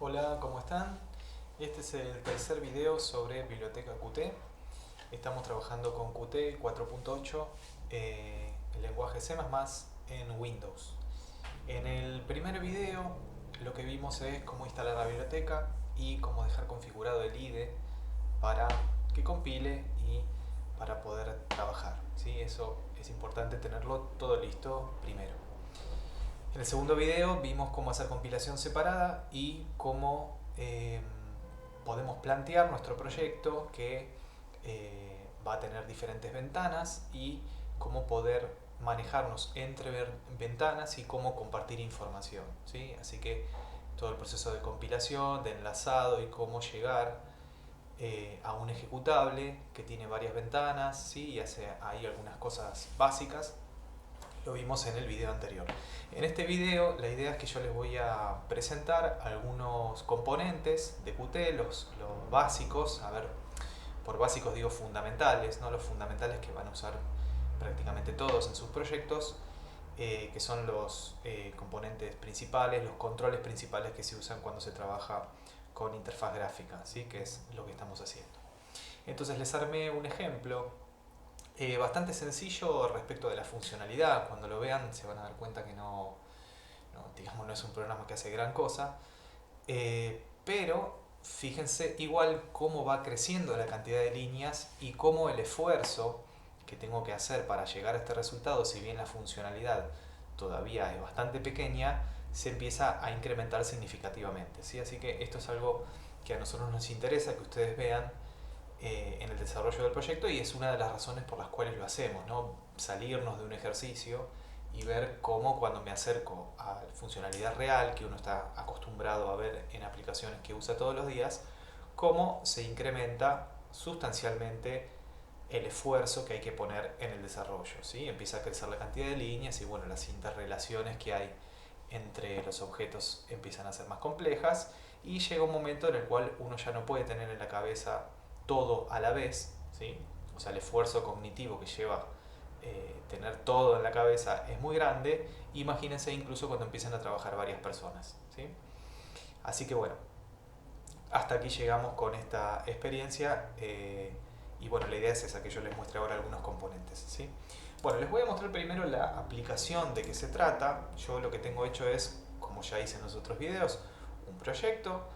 Hola, ¿cómo están? Este es el tercer video sobre biblioteca Qt. Estamos trabajando con Qt 4.8, el lenguaje C++ en Windows. En el primer video lo que vimos es cómo instalar la biblioteca y cómo dejar configurado el IDE para que compile y para poder trabajar, ¿sí? Eso es importante tenerlo todo listo primero. En el segundo video vimos cómo hacer compilación separada y cómo podemos plantear nuestro proyecto que va a tener diferentes ventanas y cómo poder manejarnos entre ventanas y cómo compartir información, ¿sí? Así que todo el proceso de compilación, de enlazado y cómo llegar a un ejecutable que tiene varias ventanas, ¿sí? Y hace ahí algunas cosas básicas. Lo vimos en el video anterior. En este video la idea es que yo les voy a presentar algunos componentes de Qt, los básicos, a ver, por básicos digo fundamentales, ¿no? Los fundamentales que van a usar prácticamente todos en sus proyectos, que son los componentes principales, los controles principales que se usan cuando se trabaja con interfaz gráfica, ¿sí? Que es lo que estamos haciendo. Entonces les armé un ejemplo bastante sencillo respecto de la funcionalidad. Cuando lo vean se van a dar cuenta que digamos, no es un programa que hace gran cosa, pero fíjense igual cómo va creciendo la cantidad de líneas y cómo el esfuerzo que tengo que hacer para llegar a este resultado, si bien la funcionalidad todavía es bastante pequeña, se empieza a incrementar significativamente, ¿sí? Así que esto es algo que a nosotros nos interesa que ustedes vean en el desarrollo del proyecto, y es una de las razones por las cuales lo hacemos, ¿no? Salirnos de un ejercicio y ver cómo, cuando me acerco a la funcionalidad real que uno está acostumbrado a ver en aplicaciones que usa todos los días, cómo se incrementa sustancialmente el esfuerzo que hay que poner en el desarrollo, ¿sí? Empieza a crecer la cantidad de líneas y bueno, las interrelaciones que hay entre los objetos empiezan a ser más complejas, y llega un momento en el cual uno ya no puede tener en la cabeza todo a la vez, ¿sí? O sea, el esfuerzo cognitivo que lleva tener todo en la cabeza es muy grande. Imagínense incluso cuando empiezan a trabajar varias personas, ¿sí? Así que bueno, hasta aquí llegamos con esta experiencia, y bueno, la idea es esa, que yo les muestre ahora algunos componentes, ¿sí? Bueno, les voy a mostrar primero la aplicación de qué se trata. Yo lo que tengo hecho es, como ya hice en los otros videos, un proyecto.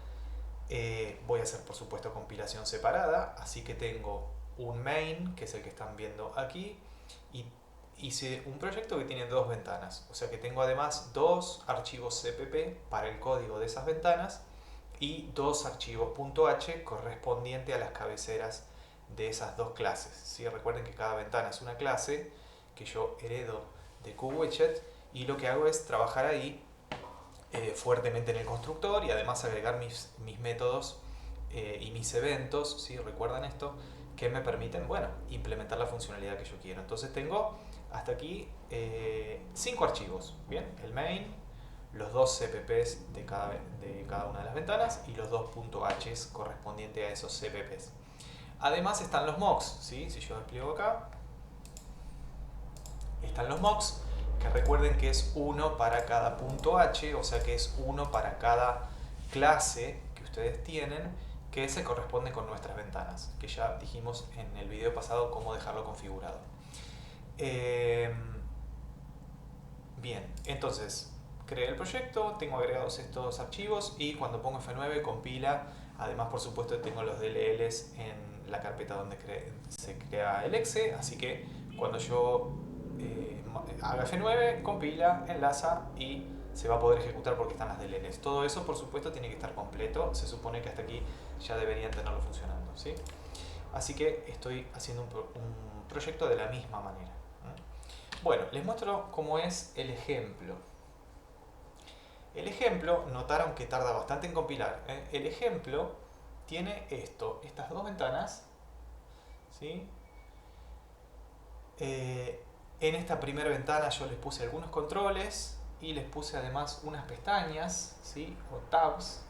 Voy a hacer por supuesto compilación separada, así que tengo un main, que es el que están viendo aquí, y hice un proyecto que tiene dos ventanas, o sea que tengo además dos archivos CPP para el código de esas ventanas y dos archivos .h correspondiente a las cabeceras de esas dos clases, ¿sí? Recuerden que cada ventana es una clase que yo heredo de QWidget, y lo que hago es trabajar ahí fuertemente en el constructor y además agregar mis métodos y mis eventos, ¿sí? Recuerdan esto, que me permiten, bueno, implementar la funcionalidad que yo quiero. Entonces tengo hasta aquí 5 archivos, ¿bien? El main, los dos CPPs de cada una de las ventanas y los dos .hs correspondientes a esos CPPs. Además están los mocks, ¿sí? Si yo despliego acá, están los mocks, que recuerden que es uno para cada .h, o sea que es uno para cada clase que ustedes tienen, que se corresponde con nuestras ventanas, que ya dijimos en el video pasado cómo dejarlo configurado. Bien, entonces creé el proyecto, tengo agregados estos archivos y cuando pongo F9 compila. Además, por supuesto, tengo los DLLs en la carpeta donde se crea el exe, así que cuando yo haga F9, compila, enlaza y se va a poder ejecutar porque están las DLLs. Todo eso, por supuesto, tiene que estar completo. Se supone que hasta aquí ya deberían tenerlo funcionando, ¿sí? Así que estoy haciendo un proyecto de la misma manera. Bueno, les muestro cómo es el ejemplo. El ejemplo, notaron que tarda bastante en compilar, ¿eh? El ejemplo tiene estas dos ventanas, ¿sí? En esta primera ventana yo les puse algunos controles y les puse además unas pestañas, ¿sí? O tabs,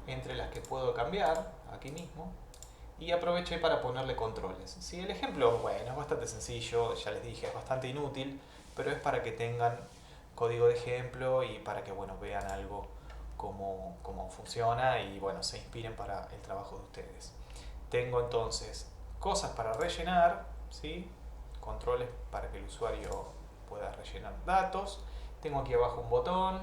entre las que puedo cambiar aquí mismo, y aproveché para ponerle controles, ¿sí? El ejemplo, bueno, es bastante sencillo, ya les dije, es bastante inútil, pero es para que tengan código de ejemplo y para que, bueno, vean algo cómo funciona y bueno, se inspiren para el trabajo de ustedes. Tengo entonces cosas para rellenar, ¿sí? Controles para que el usuario pueda rellenar datos. Tengo aquí abajo un botón,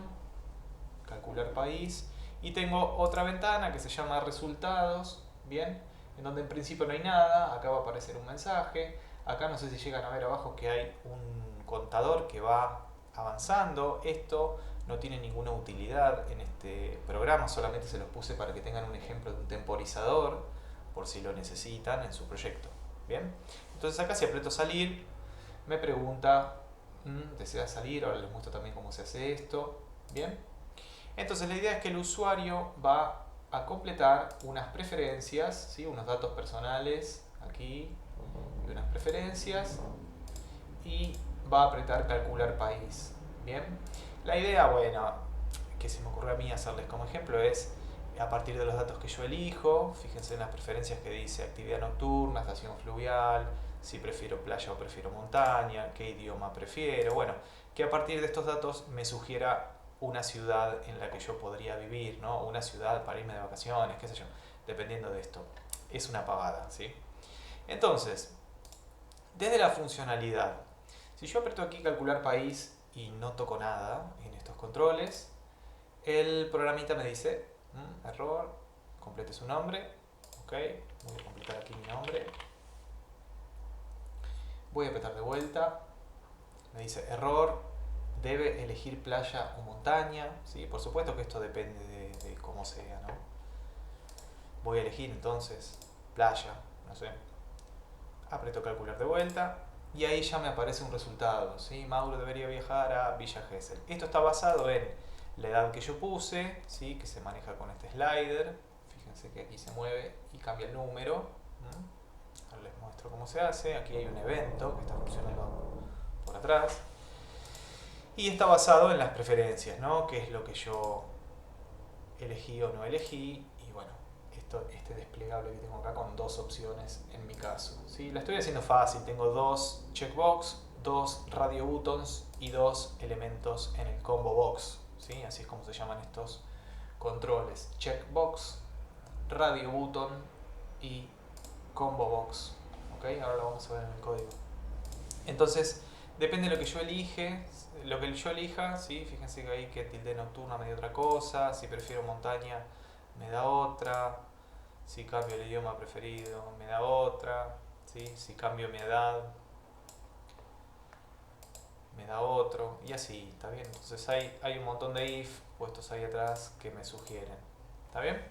calcular país, y tengo otra ventana que se llama resultados, ¿bien? En donde en principio no hay nada, acá va a aparecer un mensaje, acá no sé si llegan a ver abajo que hay un contador que va avanzando. Esto no tiene ninguna utilidad en este programa, solamente se los puse para que tengan un ejemplo de un temporizador, por si lo necesitan en su proyecto, ¿bien? Entonces acá si aprieto salir, me pregunta, ¿desea salir? Ahora les muestro también cómo se hace esto, ¿bien? Entonces la idea es que el usuario va a completar unas preferencias, ¿sí? Unos datos personales aquí y unas preferencias, y va a apretar calcular país. Bien, la idea, bueno, que se me ocurre a mí hacerles como ejemplo es a partir de los datos que yo elijo, fíjense en las preferencias que dice actividad nocturna, estación fluvial, si prefiero playa o prefiero montaña, qué idioma prefiero, bueno, que a partir de estos datos me sugiera una ciudad en la que yo podría vivir, ¿no? Una ciudad para irme de vacaciones, qué sé yo, dependiendo de esto. Es una pavada, ¿sí? Entonces, desde la funcionalidad, si yo aprieto aquí calcular país y no toco nada en estos controles, el programita me dice, error, complete su nombre, ok, voy a completar aquí mi nombre, voy a apretar de vuelta, me dice error, debe elegir playa o montaña, ¿sí? Por supuesto que esto depende de cómo sea, ¿no? Voy a elegir entonces playa, no sé, aprieto calcular de vuelta y ahí ya me aparece un resultado, ¿sí? Mauro debería viajar a Villa Gesell. Esto está basado en la edad que yo puse, ¿sí? Que se maneja con este slider, fíjense que aquí se mueve y cambia el número. Ahora les muestro cómo se hace. Aquí hay un evento que está funcionando por atrás y está basado en las preferencias, ¿no? Qué es lo que yo elegí o no elegí, y bueno, este desplegable que tengo acá con dos opciones en mi caso, ¿sí? La estoy haciendo fácil, tengo dos checkbox, dos radio buttons y dos elementos en el combo box, ¿sí? Así es como se llaman estos controles: checkbox, radio button y combo box, ¿ok? Ahora lo vamos a ver en el código. Entonces, depende de lo que yo elija, ¿sí? Fíjense que ahí que tilde nocturna me dio otra cosa, si prefiero montaña me da otra, si cambio el idioma preferido me da otra, ¿sí? Si cambio mi edad me da otro, y así, ¿está bien? Entonces hay un montón de if puestos ahí atrás que me sugieren, ¿está bien?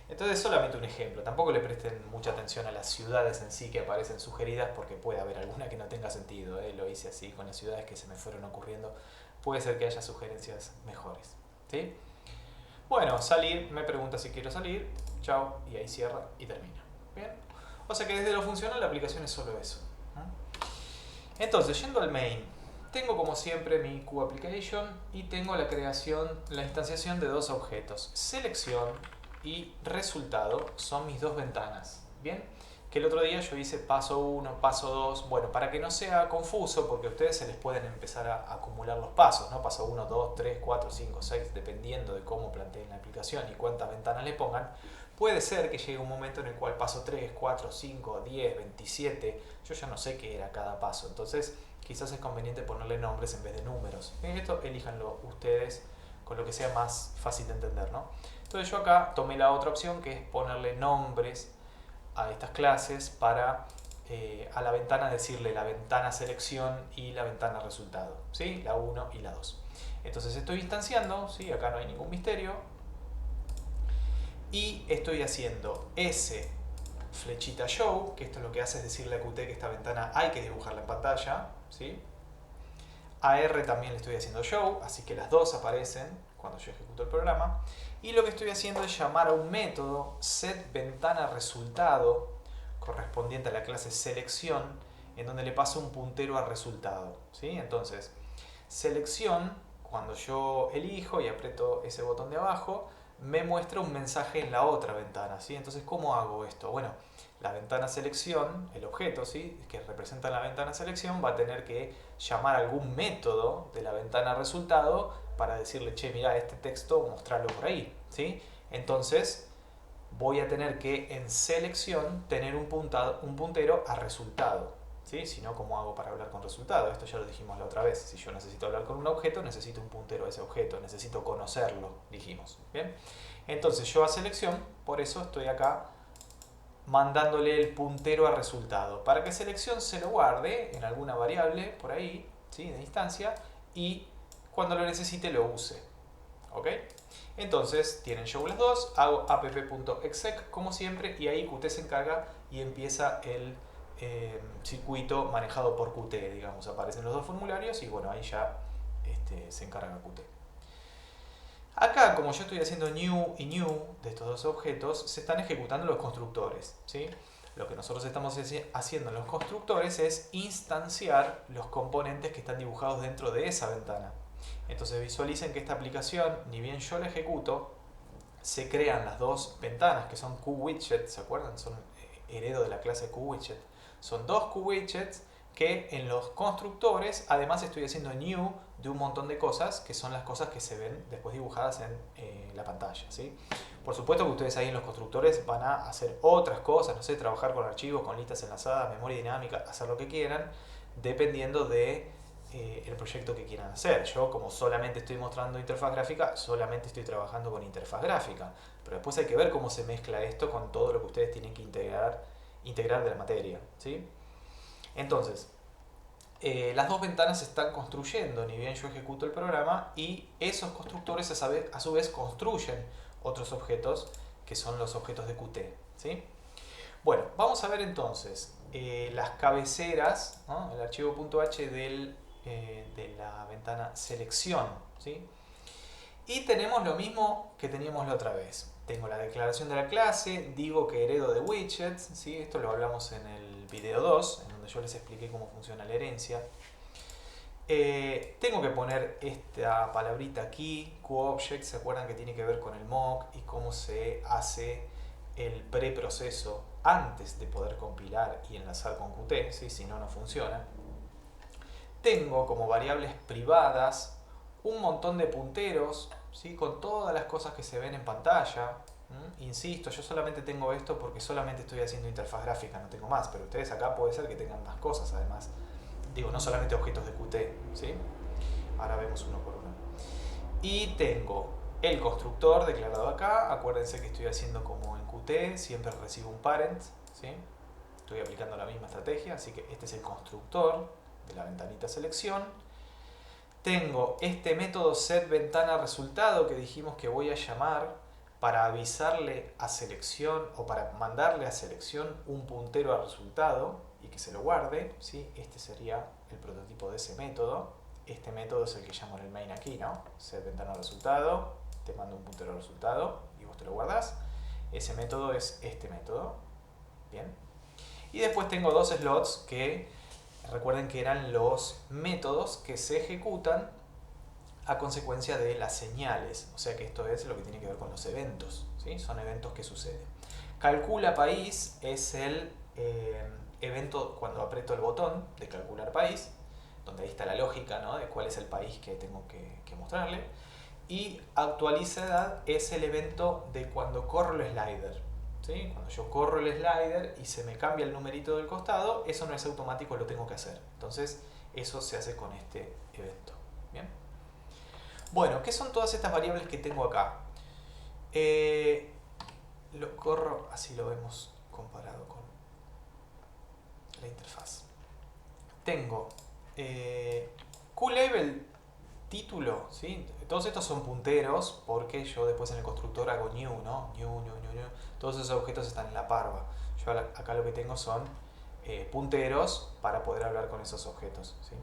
Entonces solamente un ejemplo, tampoco le presten mucha atención a las ciudades en sí que aparecen sugeridas porque puede haber alguna que no tenga sentido, ¿eh? Lo hice así con las ciudades que se me fueron ocurriendo, puede ser que haya sugerencias mejores, ¿sí? Bueno, salir, me pregunta si quiero salir, chao, y ahí cierra y termina. Bien, o sea que desde lo funcional la aplicación es solo eso. Entonces, yendo al main, tengo como siempre mi QApplication y tengo la creación, la instanciación de dos objetos, selección y resultado, son mis dos ventanas. Bien, que el otro día yo hice paso 1, paso 2, bueno, para que no sea confuso, porque a ustedes se les pueden empezar a acumular los pasos, ¿no? Paso 1, 2, 3, 4, 5, 6, dependiendo de cómo planteen la aplicación y cuántas ventanas le pongan. Puede ser que llegue un momento en el cual paso 3, 4, 5, 10, 27, yo ya no sé qué era cada paso, entonces quizás es conveniente ponerle nombres en vez de números. Esto elíjanlo ustedes con lo que sea más fácil de entender, ¿no? Entonces yo acá tomé la otra opción, que es ponerle nombres a estas clases para a la ventana decirle la ventana selección y la ventana resultado, ¿sí? La 1 y la 2. Entonces estoy instanciando, ¿sí? Acá no hay ningún misterio, y estoy haciendo S flechita show, que esto lo que hace es decirle a Qt que esta ventana hay que dibujarla en pantalla, ¿sí? A R también le estoy haciendo show, así que las dos aparecen cuando yo ejecuto el programa. Y lo que estoy haciendo es llamar a un método setVentanaResultado correspondiente a la clase selección, en donde le paso un puntero a resultado, ¿sí? Entonces, selección, cuando yo elijo y aprieto ese botón de abajo, me muestra un mensaje en la otra ventana, ¿sí? Entonces, ¿cómo hago esto? Bueno, la ventana selección, el objeto, ¿sí? Que representa la ventana selección, va a tener que llamar algún método de la ventana resultado para decirle, che, mira, este texto, mostrarlo por ahí, ¿sí? Entonces, voy a tener que en selección tener un puntero a resultado, ¿sí? Si no, ¿cómo hago para hablar con resultado? Esto ya lo dijimos la otra vez. Si yo necesito hablar con un objeto, necesito un puntero a ese objeto, necesito conocerlo, dijimos, ¿bien? Entonces, yo a selección, por eso estoy acá mandándole el puntero a resultado, para que selección se lo guarde en alguna variable por ahí, ¿sí? De instancia, y cuando lo necesite lo use, ¿ok? Entonces tienen show las dos, hago app.exec como siempre y ahí Qt se encarga y empieza el circuito manejado por Qt, digamos, aparecen los dos formularios y bueno, ahí ya se encarga Qt. Acá, como yo estoy haciendo new y new de estos dos objetos, se están ejecutando los constructores, ¿sí? Lo que nosotros estamos haciendo en los constructores es instanciar los componentes que están dibujados dentro de esa ventana. Entonces visualicen que esta aplicación, ni bien yo la ejecuto, se crean las dos ventanas que son QWidget, ¿se acuerdan? Son heredo de la clase QWidget. Son dos QWidgets que en los constructores además estoy haciendo new de un montón de cosas que son las cosas que se ven después dibujadas en la pantalla, ¿sí? Por supuesto que ustedes ahí en los constructores van a hacer otras cosas, no sé, trabajar con archivos, con listas enlazadas, memoria dinámica, hacer lo que quieran, dependiendo de el proyecto que quieran hacer. Yo, como solamente estoy mostrando interfaz gráfica, solamente estoy trabajando con interfaz gráfica. Pero después hay que ver cómo se mezcla esto con todo lo que ustedes tienen que integrar de la materia, ¿sí? Entonces, las dos ventanas se están construyendo, ni bien yo ejecuto el programa, y esos constructores a su vez construyen otros objetos que son los objetos de Qt, ¿sí? Bueno, vamos a ver entonces las cabeceras, ¿no? El archivo .h de la ventana selección, ¿sí? Y tenemos lo mismo que teníamos la otra vez. Tengo la declaración de la clase, digo que heredo de widgets, ¿sí? Esto lo hablamos en el video 2, en donde yo les expliqué cómo funciona la herencia. Tengo que poner esta palabrita aquí, QObject, ¿se acuerdan que tiene que ver con el mock y cómo se hace el preproceso antes de poder compilar y enlazar con Qt, ¿sí? Si no, no funciona. Tengo como variables privadas un montón de punteros, ¿sí? Con todas las cosas que se ven en pantalla. Insisto, yo solamente tengo esto porque solamente estoy haciendo interfaz gráfica, no tengo más, pero ustedes acá puede ser que tengan más cosas además. Digo, no solamente objetos de Qt, ¿sí? Ahora vemos uno por uno. Y tengo el constructor declarado acá. Acuérdense que estoy haciendo como en Qt, siempre recibo un parent, ¿sí? Estoy aplicando la misma estrategia, así que este es el constructor de la ventanita selección. Tengo este método setVentanaResultado que dijimos que voy a llamar para avisarle a selección o para mandarle a selección un puntero a resultado y que se lo guarde, ¿sí? Este sería el prototipo de ese método. Este método es el que llamo en el main aquí, ¿no? setVentanaResultado, te mando un puntero a resultado y vos te lo guardás. Ese método es este método. Bien. Y después tengo dos slots que recuerden que eran los métodos que se ejecutan a consecuencia de las señales. O sea que esto es lo que tiene que ver con los eventos, ¿sí? Son eventos que suceden. Calcula país es el evento cuando aprieto el botón de calcular país, donde ahí está la lógica, ¿no? De cuál es el país que tengo que mostrarle. Y actualiza edad es el evento de cuando corro el slider. ¿Sí? Cuando yo corro el slider y se me cambia el numerito del costado, eso no es automático, lo tengo que hacer. Entonces, eso se hace con este evento. ¿Bien? Bueno, ¿qué son todas estas variables que tengo acá? Lo corro, así lo vemos comparado con la interfaz. Tengo QLabel título, ¿sí? Todos estos son punteros porque yo después en el constructor hago new, ¿no? New. Todos esos objetos están en la parva. Yo acá lo que tengo son punteros para poder hablar con esos objetos, ¿sí?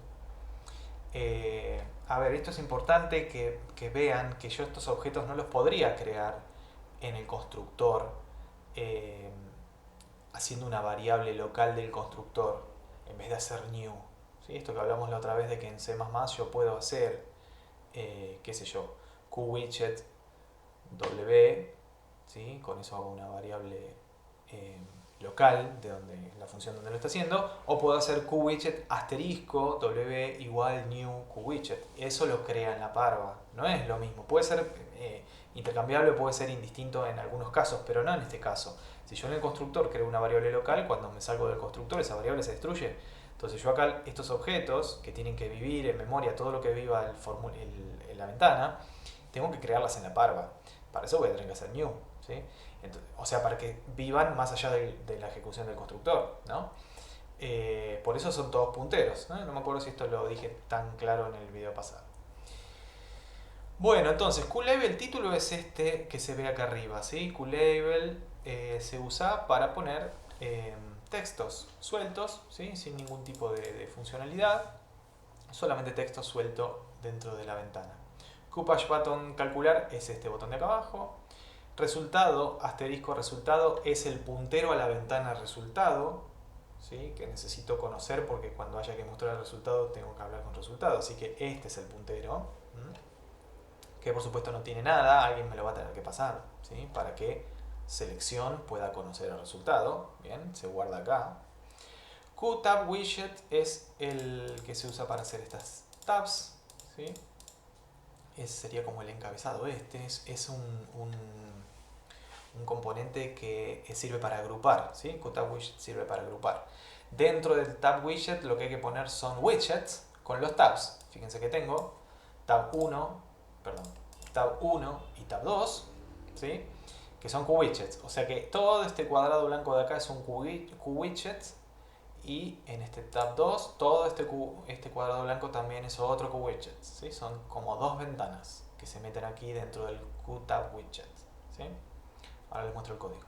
A ver, esto es importante que vean que yo estos objetos no los podría crear en el constructor haciendo una variable local del constructor en vez de hacer new, ¿sí? Esto que hablamos la otra vez de que en C++ yo puedo hacer qué sé yo, QWidget W, ¿sí? Con eso hago una variable local, de donde la función donde lo está haciendo, o puedo hacer QWidget asterisco w igual new QWidget. Eso lo crea en la parva, no es lo mismo. Puede ser intercambiable, puede ser indistinto en algunos casos, pero no en este caso. Si yo en el constructor creo una variable local, cuando me salgo del constructor esa variable se destruye. Entonces yo acá estos objetos que tienen que vivir en memoria todo lo que viva la ventana, tengo que crearlas en la parva. Para eso voy a tener que hacer new, ¿sí? Entonces, o sea, para que vivan más allá de la ejecución del constructor, ¿no? Por eso son todos punteros, ¿no? No me acuerdo si esto lo dije tan claro en el video pasado. Bueno, entonces QLabel, el título es este que se ve acá arriba, ¿sí? QLabel se usa para poner textos sueltos, ¿sí? Sin ningún tipo de funcionalidad, solamente texto suelto dentro de la ventana. QPageButton calcular es este botón de acá abajo. Resultado, asterisco resultado, es el puntero a la ventana resultado, ¿sí? Que necesito conocer porque cuando haya que mostrar el resultado tengo que hablar con resultado. Así que este es el puntero, que por supuesto no tiene nada, alguien me lo va a tener que pasar, ¿sí? Para que selección pueda conocer el resultado. Bien, se guarda acá. QTabWidget es el que se usa para hacer estas tabs, ¿sí? Sería como el encabezado este, es un componente que sirve para agrupar, ¿sí? QTabWidget sirve para agrupar. Dentro del TabWidget lo que hay que poner son widgets con los tabs. Fíjense que tengo tab 1 y tab 2, ¿sí? Que son QWidgets. O sea que todo este cuadrado blanco de acá es un QWidget y en este tab 2 todo este cuadrado blanco también es otro QWidget, ¿sí? Son como dos ventanas que se meten aquí dentro del QTabWidget, ¿sí? Ahora les muestro el código.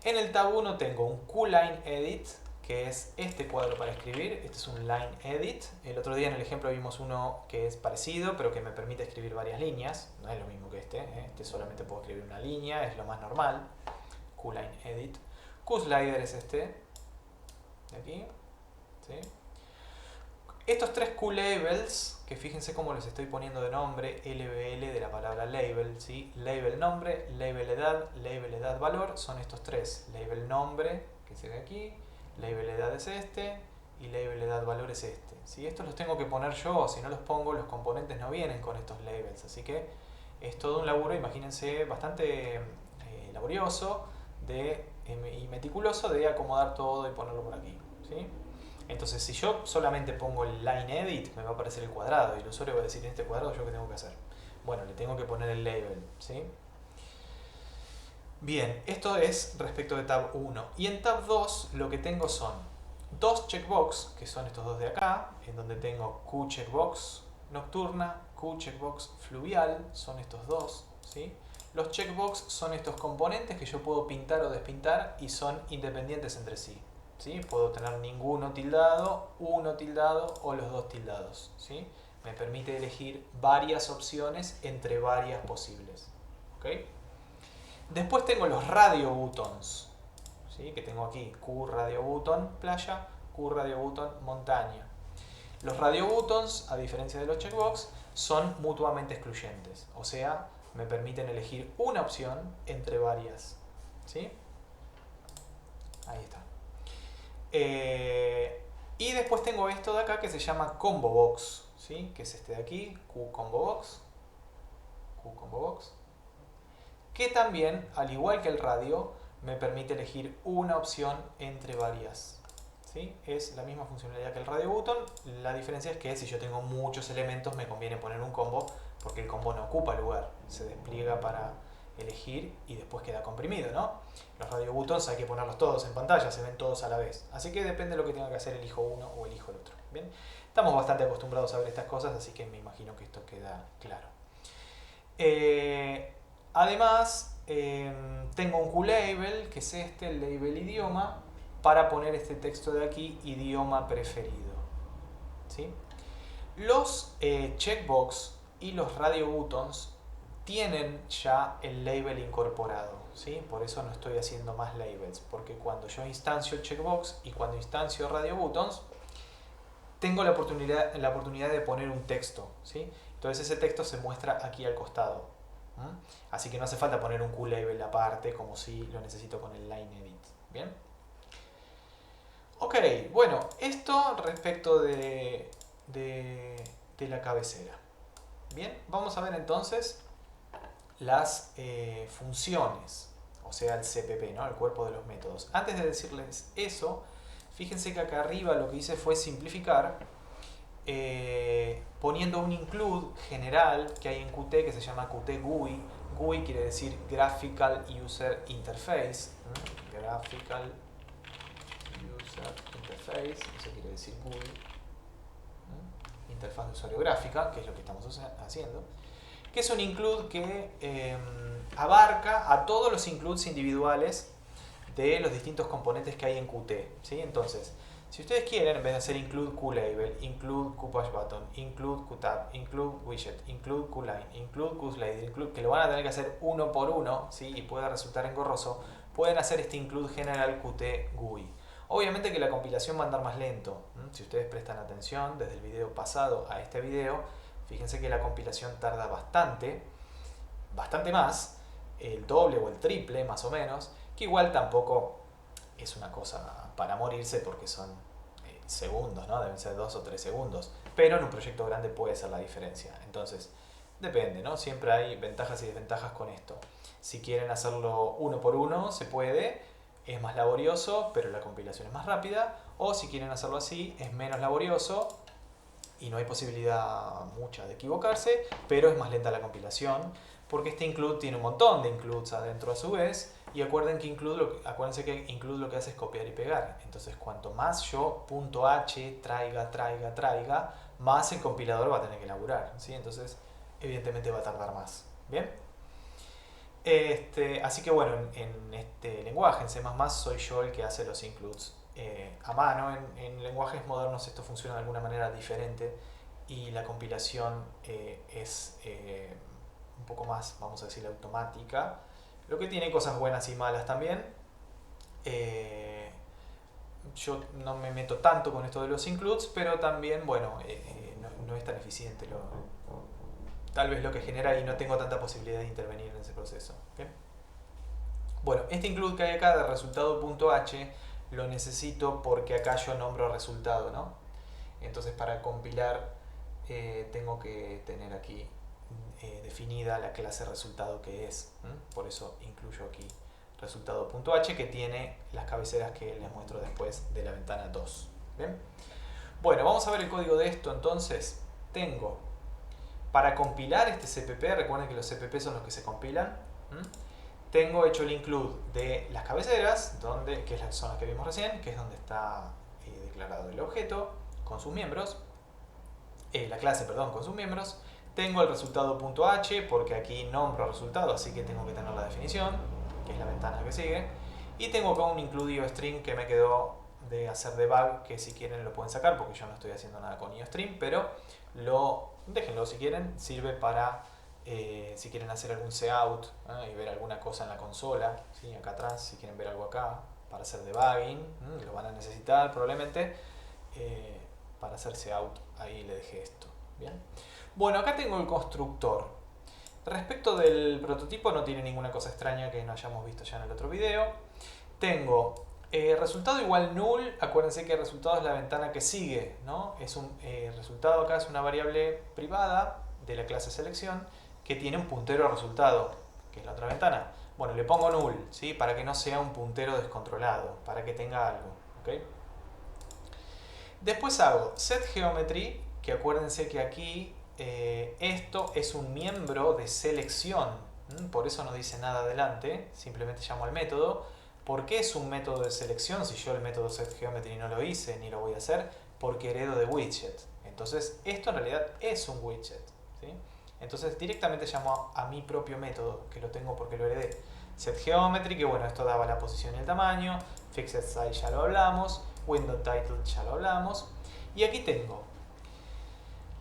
En el tab 1 tengo un QLineEdit, que es este cuadro para escribir. Este es un line edit. El otro día en el ejemplo vimos uno que es parecido, pero que me permite escribir varias líneas. No es lo mismo que este. Este solamente puedo escribir una línea, es lo más normal. QLineEdit. QSlider es este, de aquí. ¿Sí? Estos tres QLabels, que fíjense cómo les estoy poniendo de nombre, LBL de la palabra label, ¿sí? Label nombre, label edad valor, son estos tres. Label nombre, que se ve aquí, label edad es este, y label edad valor es este, ¿sí? Estos los tengo que poner yo, si no los pongo los componentes no vienen con estos labels, así que es todo un laburo, imagínense, bastante laborioso y meticuloso de acomodar todo y ponerlo por aquí, ¿sí? Entonces, si yo solamente pongo el line edit, me va a aparecer el cuadrado y el usuario va a decir, en este cuadrado, ¿yo qué tengo que hacer? Bueno, le tengo que poner el label, ¿sí? Bien, esto es respecto de tab 1. Y en tab 2 lo que tengo son dos checkbox, que son estos dos de acá, en donde tengo QCheckbox nocturna, QCheckbox fluvial, son estos dos, ¿sí? Los checkbox son estos componentes que yo puedo pintar o despintar y son independientes entre sí. ¿Sí? Puedo tener ninguno tildado, uno tildado o los dos tildados, ¿sí? Me permite elegir varias opciones entre varias posibles, ¿okay? Después tengo los radio buttons, ¿sí? Que tengo aquí Q radio button playa, Q radio button montaña. Los radio buttons, a diferencia de los checkbox, son mutuamente excluyentes, o sea, me permiten elegir una opción entre varias, ¿sí? Ahí está. Y después tengo esto de acá que se llama Combo Box, ¿sí? Que es este de aquí, Q Combo Box, que también, al igual que el radio, me permite elegir una opción entre varias, ¿sí? Es la misma funcionalidad que el radio button, la diferencia es que si yo tengo muchos elementos me conviene poner un combo porque el combo no ocupa lugar, se despliega para elegir y después queda comprimido, ¿no? Los radio buttons hay que ponerlos todos en pantalla, se ven todos a la vez. Así que depende de lo que tenga que hacer, elijo uno o elijo el otro. ¿Bien? Estamos bastante acostumbrados a ver estas cosas, así que me imagino que esto queda claro. Además, tengo un QLabel, que es este, el label idioma, para poner este texto de aquí, idioma preferido, ¿sí? Los checkbox y los radio buttons tienen ya el label incorporado, ¿sí? Por eso no estoy haciendo más labels, porque cuando yo instancio el checkbox y cuando instancio radio buttons, tengo la oportunidad de poner un texto, ¿sí? Entonces ese texto se muestra aquí al costado, ¿sí? Así que no hace falta poner un QLabel aparte como si lo necesito con el line edit, ¿bien? Ok, bueno, esto respecto de la cabecera. Bien, vamos a ver entonces las funciones, o sea, el CPP, ¿no? El cuerpo de los métodos. Antes de decirles eso, fíjense que acá arriba lo que hice fue simplificar poniendo un include general que hay en Qt que se llama Qt GUI. GUI quiere decir Graphical User Interface. Graphical User Interface, eso quiere decir GUI. Interfaz de usuario gráfica, que es lo que estamos haciendo. Que es un include que abarca a todos los includes individuales de los distintos componentes que hay en Qt, ¿sí? Entonces, si ustedes quieren, en vez de hacer include QLabel, include QPushButton, include QTab, include Widget, include QLine, include QSlider, include, que lo van a tener que hacer uno por uno, ¿sí? Y puede resultar engorroso, pueden hacer este include general Qt GUI. Obviamente que la compilación va a andar más lento. Si ustedes prestan atención desde el video pasado a este video, fíjense que la compilación tarda bastante más, el doble o el triple más o menos, que igual tampoco es una cosa para morirse porque son segundos, ¿no? Deben ser 2 o 3 segundos, pero en un proyecto grande puede ser la diferencia. Entonces, depende, ¿no? Siempre hay ventajas y desventajas con esto. Si quieren hacerlo uno por uno, se puede, es más laborioso, pero la compilación es más rápida, o si quieren hacerlo así, es menos laborioso y no hay posibilidad mucha de equivocarse, pero es más lenta la compilación, porque este include tiene un montón de includes adentro a su vez, y acuérdense que include lo que hace es copiar y pegar. Entonces, cuanto más yo .h traiga, más el compilador va a tener que elaborar, ¿sí? Entonces, evidentemente va a tardar más. ¿Bien? Así que bueno, en este lenguaje, en C++, soy yo el que hace los includes a mano. En lenguajes modernos esto funciona de alguna manera diferente y la compilación es un poco más, vamos a decir, automática, lo que tiene cosas buenas y malas también. Yo no me meto tanto con esto de los includes, pero también, bueno, no es tan eficiente tal vez lo que genera y no tengo tanta posibilidad de intervenir en ese proceso. ¿Okay? Bueno, este include que hay acá de resultado.h lo necesito porque acá yo nombro resultado, ¿no? Entonces para compilar tengo que tener aquí definida la clase resultado que es. Por eso incluyo aquí resultado.h que tiene las cabeceras que les muestro después de la ventana 2. ¿Bien? Bueno, vamos a ver el código de esto entonces. Tengo para compilar este CPP, recuerden que los CPP son los que se compilan. Tengo hecho el include de las cabeceras, que son las que vimos recién, que es donde está declarado el objeto con sus miembros, la clase, perdón, con sus miembros. Tengo el resultado.h porque aquí nombro resultado, así que tengo que tener la definición, que es la ventana que sigue. Y tengo acá un include string que me quedó de hacer debug, que si quieren lo pueden sacar porque yo no estoy haciendo nada con IOStream, pero déjenlo si quieren, sirve para si quieren hacer algún cout y ver alguna cosa en la consola, ¿sí? Acá atrás, si quieren ver algo acá para hacer debugging, lo van a necesitar probablemente. Para hacer cout ahí le dejé esto. Bien. Bueno, acá tengo el constructor. Respecto del prototipo no tiene ninguna cosa extraña que no hayamos visto ya en el otro video. Tengo resultado igual null. Acuérdense que el resultado es la ventana que sigue, ¿no? Es un resultado acá es una variable privada de la clase selección que tiene un puntero al resultado, que es la otra ventana. Bueno, le pongo null, ¿sí? Para que no sea un puntero descontrolado, para que tenga algo, ¿ok? Después hago setGeometry, que acuérdense que aquí esto es un miembro de selección, por eso no dice nada adelante, simplemente llamo al método. ¿Por qué es un método de selección si yo el método setGeometry no lo hice ni lo voy a hacer? Porque heredo de widget. Entonces esto en realidad es un widget, ¿sí? Entonces directamente llamo a mi propio método, que lo tengo porque lo heredé. setGeometry, que bueno, esto daba la posición y el tamaño. FixedSize ya lo hablamos. Window Title ya lo hablamos. Y aquí tengo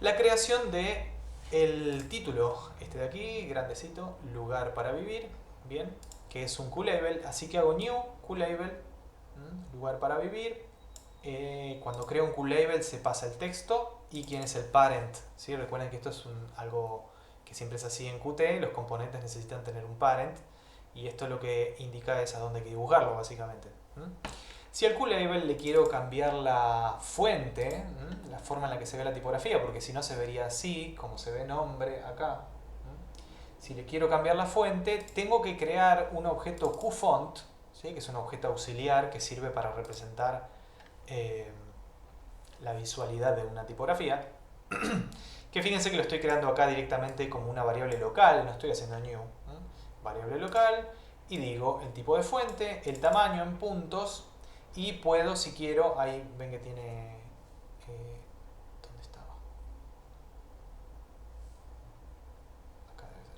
la creación de el título, este de aquí, grandecito, lugar para vivir, bien, que es un QLabel, así que hago new QLabel, lugar para vivir. Cuando creo un QLabel se pasa el texto y quién es el parent, ¿sí? Recuerden que esto es algo que siempre es así en Qt, los componentes necesitan tener un parent y esto lo que indica es a dónde hay que dibujarlo básicamente. Si al QLabel le quiero cambiar la fuente, la forma en la que se ve la tipografía, porque si no se vería así, como se ve nombre acá. Si le quiero cambiar la fuente, tengo que crear un objeto QFont, ¿sí? Que es un objeto auxiliar que sirve para representar la visualidad de una tipografía. Que fíjense que lo estoy creando acá directamente como una variable local, no estoy haciendo new. Variable local, y digo el tipo de fuente, el tamaño en puntos, y puedo, si quiero, ahí ven que tiene... ¿dónde estaba? Acá debe ser.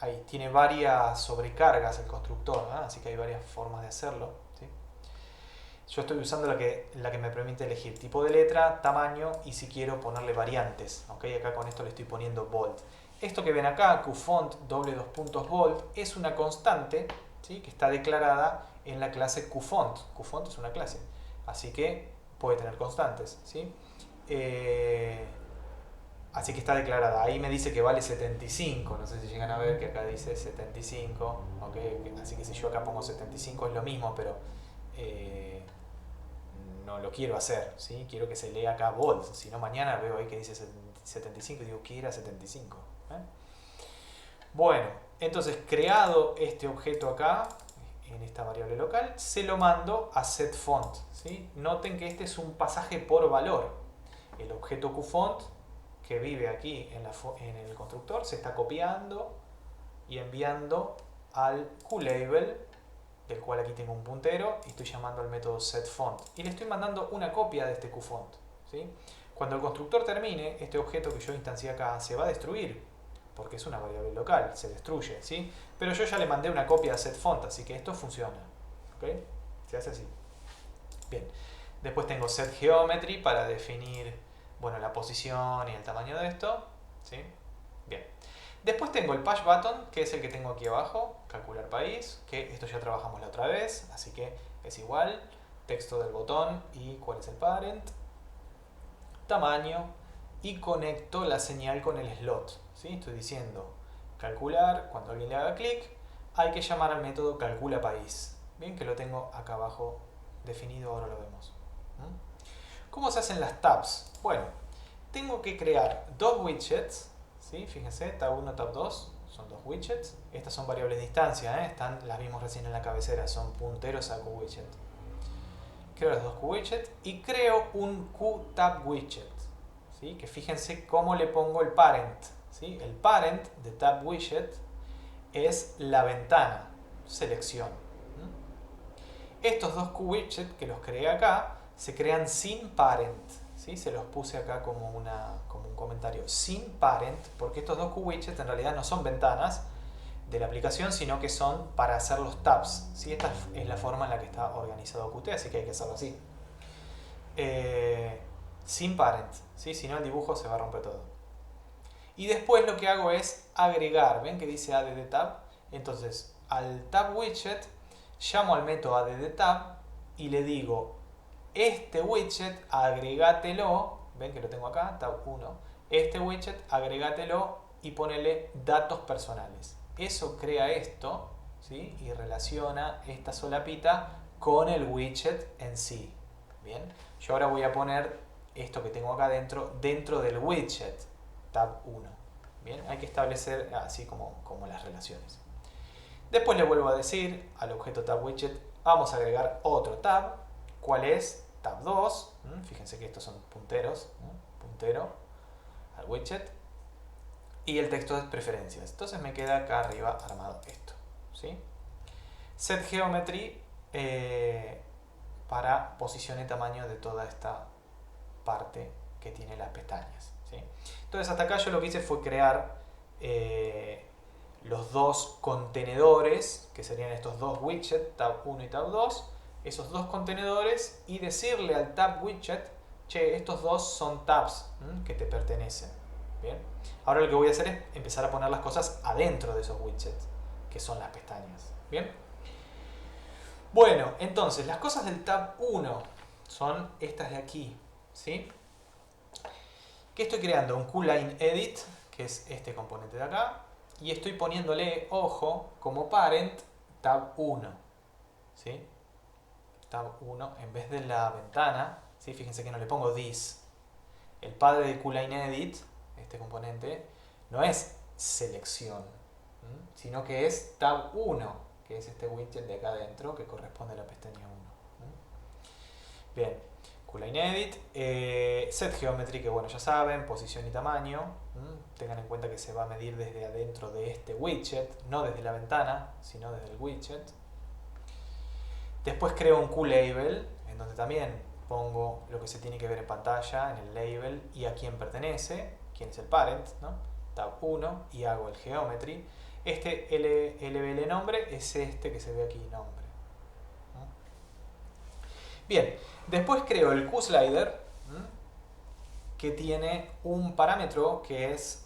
Ahí, tiene varias sobrecargas el constructor, ¿no? Así que hay varias formas de hacerlo, ¿sí? Yo estoy usando la que me permite elegir tipo de letra, tamaño y si quiero ponerle variantes. ¿Okay? Acá con esto le estoy poniendo bold. Esto que ven acá, qfont :bold, es una constante, ¿sí? Que está declarada en la clase qfont. Qfont es una clase, así que puede tener constantes, ¿sí? Así que está declarada. Ahí me dice que vale 75. No sé si llegan a ver que acá dice 75. ¿Okay? Así que si yo acá pongo 75 es lo mismo, pero no lo quiero hacer, ¿sí? Quiero que se lea acá bold. Si no, mañana veo ahí que dice 75 y digo que era 75. Bueno, entonces creado este objeto acá, en esta variable local, se lo mando a setFont, ¿sí? Noten que este es un pasaje por valor. El objeto qfont que vive aquí en el constructor se está copiando y enviando al QLabel, del cual aquí tengo un puntero, y estoy llamando al método setFont. Y le estoy mandando una copia de este qfont, ¿sí? Cuando el constructor termine, este objeto que yo instancié acá se va a destruir, porque es una variable local, se destruye, ¿sí? Pero yo ya le mandé una copia a setFont, así que esto funciona, ¿ok? Se hace así. Bien. Después tengo setGeometry para definir, bueno, la posición y el tamaño de esto, ¿sí? Bien. Después tengo el push button, que es el que tengo aquí abajo, calcular país, que esto ya trabajamos la otra vez, así que es igual, texto del botón y cuál es el parent, tamaño, y conecto la señal con el slot, ¿sí? Estoy diciendo calcular, cuando alguien le haga clic, hay que llamar al método calcula país. Bien, que lo tengo acá abajo definido, ahora lo vemos. ¿Cómo se hacen las tabs? Bueno, tengo que crear dos widgets, ¿sí? Fíjense, tab 1, tab 2, son dos widgets. Estas son variables de instancia, ¿eh? Las vimos recién en la cabecera, son punteros a QWidget. Creo los dos QWidgets y creo un QTab widget, ¿sí? Que fíjense cómo le pongo el parent, ¿sí? El parent de tab widget es la ventana, selección. Estos dos QWidgets que los creé acá se crean sin parent, ¿sí? Se los puse acá como un comentario, sin parent, porque estos dos QWidgets en realidad no son ventanas de la aplicación, sino que son para hacer los tabs, ¿sí? Esta es la forma en la que está organizado Qt, así que hay que hacerlo así. Sin parent, ¿sí? Si no el dibujo se va a romper todo. Y después lo que hago es agregar, ¿ven que dice addTab? Entonces al tab widget llamo al método addTab y le digo, este widget agregátelo, ven que lo tengo acá, tab 1, este widget agregátelo y ponele datos personales. Eso crea esto, ¿sí? Y relaciona esta solapita con el widget en sí. Bien, yo ahora voy a poner esto que tengo acá dentro del widget tab 1. Bien, hay que establecer así como las relaciones. Después le vuelvo a decir al objeto tab widget, vamos a agregar otro tab. ¿Cuál es? Tab 2. Fíjense que estos son punteros. Puntero al widget. Y el texto es preferencias. Entonces me queda acá arriba armado esto, ¿sí? setGeometry para posición y tamaño de toda esta parte que tiene las pestañas, ¿sí? Entonces hasta acá yo lo que hice fue crear los dos contenedores, que serían estos dos widgets, tab 1 y tab 2, esos dos contenedores, y decirle al tab widget, che, estos dos son tabs que te pertenecen. Bien. Ahora lo que voy a hacer es empezar a poner las cosas adentro de esos widgets, que son las pestañas. Bien. Bueno, entonces las cosas del tab 1 son estas de aquí, ¿sí? Que estoy creando un QLine Edit, que es este componente de acá, y estoy poniéndole, ojo, como parent tab 1, ¿sí? tab 1, en vez de la ventana, ¿sí? Fíjense que no le pongo this. El padre de QLineEdit, este componente, no es selección, sino que es tab 1, que es este widget de acá adentro que corresponde a la pestaña 1. Bien, QLineEdit, setGeometry, que bueno, ya saben, posición y tamaño. Tengan en cuenta que se va a medir desde adentro de este widget, no desde la ventana, sino desde el widget. Después creo un QLabel, en donde también pongo lo que se tiene que ver en pantalla, en el label, y a quién pertenece, quién es el parent, ¿no? Tab 1, y hago el Geometry. Este LBL nombre es este que se ve aquí, nombre. Bien, después creo el QSlider, que tiene un parámetro que es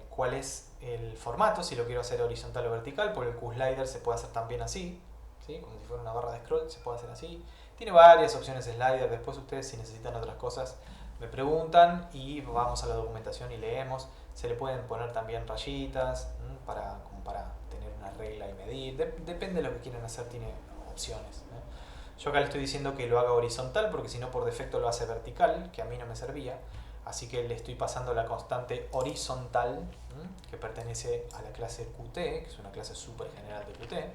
cuál es el formato, si lo quiero hacer horizontal o vertical, porque el QSlider se puede hacer también así, ¿sí? Como si fuera una barra de scroll, se puede hacer así. Tiene varias opciones slider, después ustedes si necesitan otras cosas me preguntan y vamos a la documentación y leemos. Se le pueden poner también rayitas como para tener una regla y medir, depende de lo que quieran hacer, tiene opciones. Yo acá le estoy diciendo que lo haga horizontal porque si no por defecto lo hace vertical, que a mí no me servía. Así que le estoy pasando la constante horizontal, que pertenece a la clase Qt, que es una clase súper general de Qt.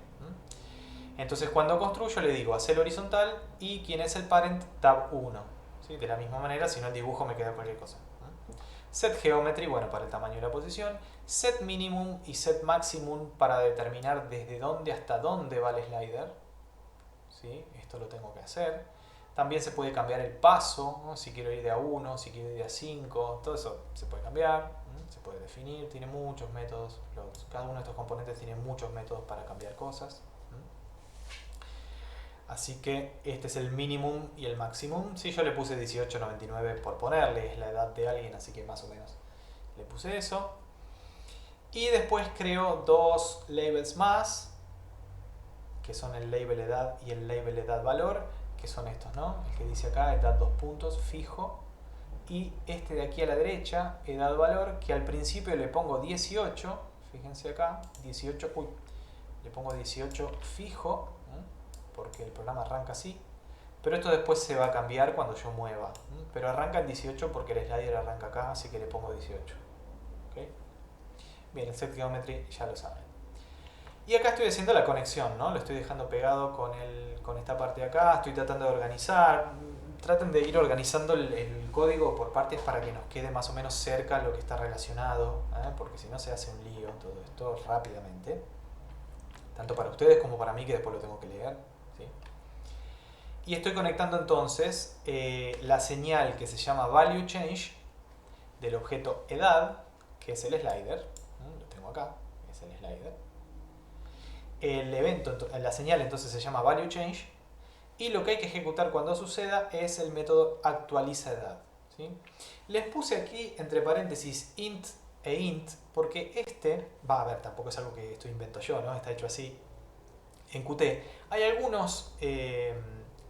Entonces cuando construyo le digo hacer horizontal y quién es el parent, tab 1. ¿Sí? De la misma manera, si no el dibujo me queda cualquier cosa. Set geometry, bueno, para el tamaño y la posición. Set minimum y set maximum para determinar desde dónde hasta dónde va el slider. ¿Sí? Esto lo tengo que hacer. También se puede cambiar el paso, ¿no? Si quiero ir de A1, si quiero ir de A5, todo eso se puede cambiar, se puede definir, tiene muchos métodos. Cada uno de estos componentes tiene muchos métodos para cambiar cosas. Así que este es el minimum y el maximum. Sí, yo le puse 1899 por ponerle, es la edad de alguien, así que más o menos le puse eso. Y después creo dos labels más, que son el label edad y el label edad valor, que son estos, ¿no? El que dice acá, edad 2 puntos, fijo. Y este de aquí a la derecha, edad valor, que al principio le pongo 18, fíjense acá, 18, le pongo 18 fijo, porque el programa arranca así, pero esto después se va a cambiar cuando yo mueva, pero arranca en 18 porque el slider arranca acá, así que le pongo 18. ¿Okay? Bien, el set geometry ya lo saben. Y acá estoy haciendo la conexión, ¿no? Lo estoy dejando pegado con esta parte de acá, estoy tratando de organizar. Traten de ir organizando el código por partes para que nos quede más o menos cerca lo que está relacionado, porque si no se hace un lío todo esto rápidamente, tanto para ustedes como para mí que después lo tengo que leer. ¿Sí? Y estoy conectando entonces la señal que se llama value change del objeto edad, que es el slider, lo tengo acá, es el slider. El evento, la señal entonces se llama value change y lo que hay que ejecutar cuando suceda es el método actualiza edad. ¿Sí? Les puse aquí entre paréntesis int e int porque a ver, tampoco es algo que esto invento yo, ¿no? Está hecho así en Qt. Hay algunos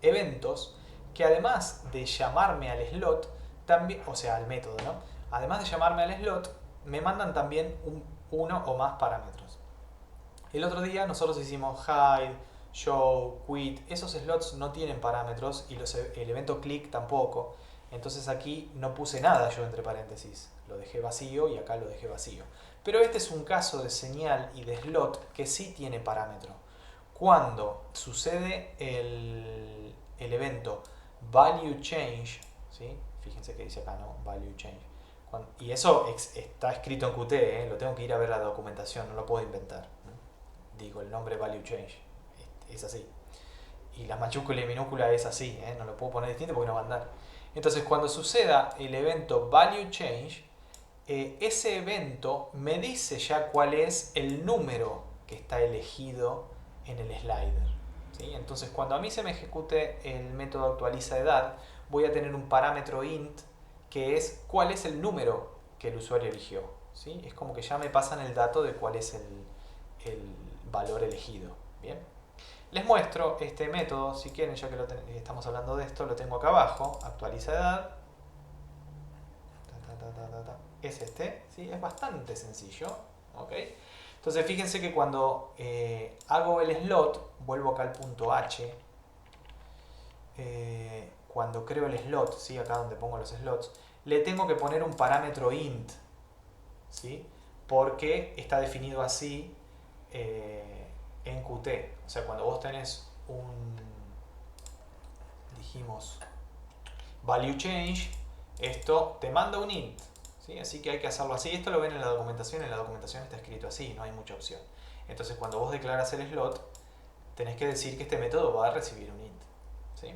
eventos que además de llamarme al slot, también, o sea, al método, ¿no? Además de llamarme al slot, me mandan también uno o más parámetros. El otro día nosotros hicimos hide, show, quit. Esos slots no tienen parámetros y el evento click tampoco. Entonces aquí no puse nada yo entre paréntesis. Lo dejé vacío y acá lo dejé vacío. Pero este es un caso de señal y de slot que sí tiene parámetro. Cuando sucede el evento value change, ¿sí? Fíjense que dice acá, ¿no? Value change. Y eso está escrito en Qt, lo tengo que ir a ver la documentación, no lo puedo inventar. Digo, el nombre value change es así. Y la mayúscula y minúscula es así, no lo puedo poner distinto porque no va a andar. Entonces, cuando suceda el evento value change, ese evento me dice ya cuál es el número que está elegido en el slider. ¿Sí? Entonces, cuando a mí se me ejecute el método actualiza edad, voy a tener un parámetro int que es cuál es el número que el usuario eligió. ¿Sí? Es como que ya me pasan el dato de cuál es el valor elegido. Bien. Les muestro este método, si quieren, ya que estamos hablando de esto, lo tengo acá abajo, actualiza edad. Es este, ¿sí? Es bastante sencillo. ¿Okay? Entonces fíjense que cuando hago el slot, vuelvo acá al punto H, cuando creo el slot, ¿sí? Acá donde pongo los slots, le tengo que poner un parámetro int, ¿sí? Porque está definido así en Qt. O sea, cuando vos tenés dijimos, value change, esto te manda un int, ¿sí? Así que hay que hacerlo así. Esto lo ven en la documentación está escrito así, no hay mucha opción. Entonces, cuando vos declaras el slot, tenés que decir que este método va a recibir un int, ¿sí?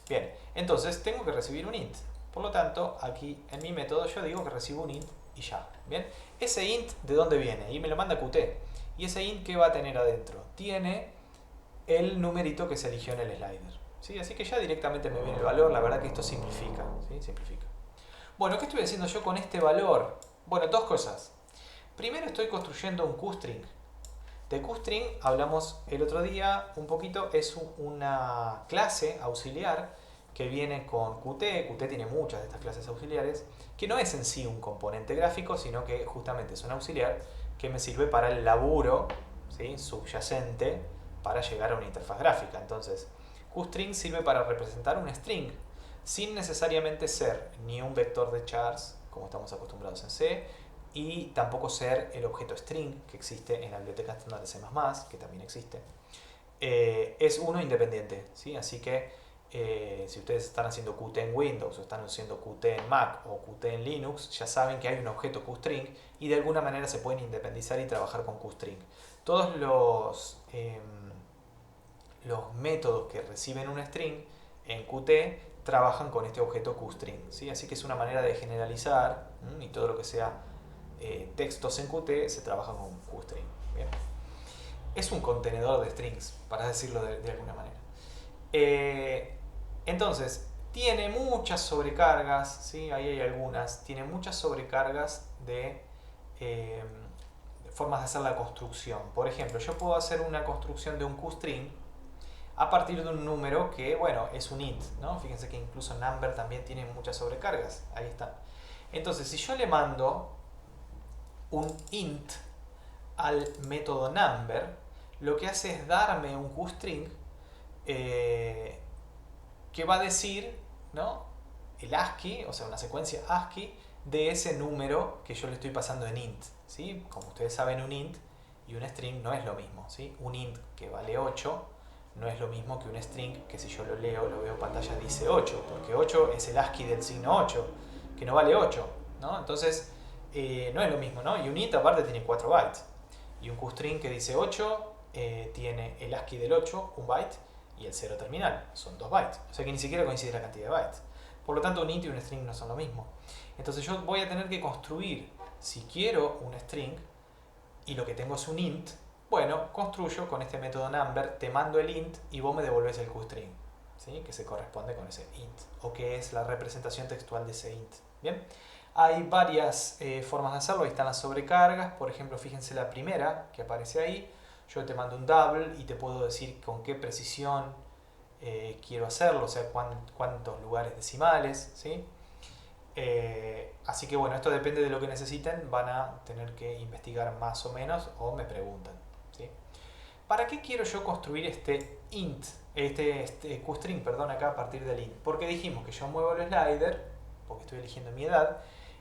Bien, entonces tengo que recibir un int. Por lo tanto, aquí en mi método yo digo que recibo un int y ya. Bien, ese int, ¿de dónde viene? Y me lo manda Qt. ¿Y ese int qué va a tener adentro? Tiene el numerito que se eligió en el slider, ¿sí? Así que ya directamente me viene el valor. La verdad que esto simplifica, ¿sí? Simplifica. Bueno, ¿qué estoy haciendo yo con este valor? Bueno, dos cosas. Primero estoy construyendo un QString. De QString hablamos el otro día un poquito. Es una clase auxiliar que viene con Qt. Qt tiene muchas de estas clases auxiliares, que no es en sí un componente gráfico, sino que justamente es un auxiliar que me sirve para el laburo, ¿sí? Subyacente para llegar a una interfaz gráfica. Entonces, QString sirve para representar un string, sin necesariamente ser ni un vector de chars, como estamos acostumbrados en C, y tampoco ser el objeto string que existe en la biblioteca estándar de C++, que también existe. Es uno independiente, ¿sí? Así que si ustedes están haciendo Qt en Windows o están haciendo Qt en Mac o Qt en Linux, ya saben que hay un objeto QString y de alguna manera se pueden independizar y trabajar con QString. Todos los métodos que reciben un string en Qt trabajan con este objeto QString, ¿sí? Así que es una manera de generalizar, y todo lo que sea textos en Qt se trabaja con QString. ¿Bien? Es un contenedor de strings, para decirlo de alguna manera. Entonces, tiene muchas sobrecargas, ¿sí? Ahí hay algunas, tiene muchas sobrecargas de formas de hacer la construcción. Por ejemplo, yo puedo hacer una construcción de un QString a partir de un número que, bueno, es un int, ¿no? Fíjense que incluso number también tiene muchas sobrecargas. Ahí está. Entonces, si yo le mando un int al método number, lo que hace es darme un QString que va a decir, ¿no?, el ASCII, o sea, una secuencia ASCII de ese número que yo le estoy pasando en int, ¿sí? Como ustedes saben, un int y un string no es lo mismo, ¿sí? Un int que vale 8 no es lo mismo que un string que si yo lo leo, lo veo en pantalla, dice 8, porque 8 es el ASCII del signo 8, que no vale 8, ¿no? Entonces, no es lo mismo, ¿no? Y un int aparte tiene 4 bytes. Y un QString que dice 8 tiene el ASCII del 8, un byte, y el 0 terminal, son 2 bytes. O sea que ni siquiera coincide la cantidad de bytes. Por lo tanto, un int y un string no son lo mismo. Entonces yo voy a tener que construir, si quiero un string, y lo que tengo es un int, bueno, construyo con este método number, te mando el int y vos me devolvés el QString, ¿sí? Que se corresponde con ese int, o que es la representación textual de ese int. Bien, hay varias formas de hacerlo. Ahí están las sobrecargas. Por ejemplo, fíjense la primera que aparece ahí. Yo te mando un double y te puedo decir con qué precisión quiero hacerlo, o sea, cuántos lugares decimales, ¿sí? Así que bueno, esto depende de lo que necesiten, van a tener que investigar más o menos o me preguntan, ¿sí? ¿Para qué quiero yo construir este int, este QString, perdón, acá a partir del int? Porque dijimos que yo muevo el slider, porque estoy eligiendo mi edad.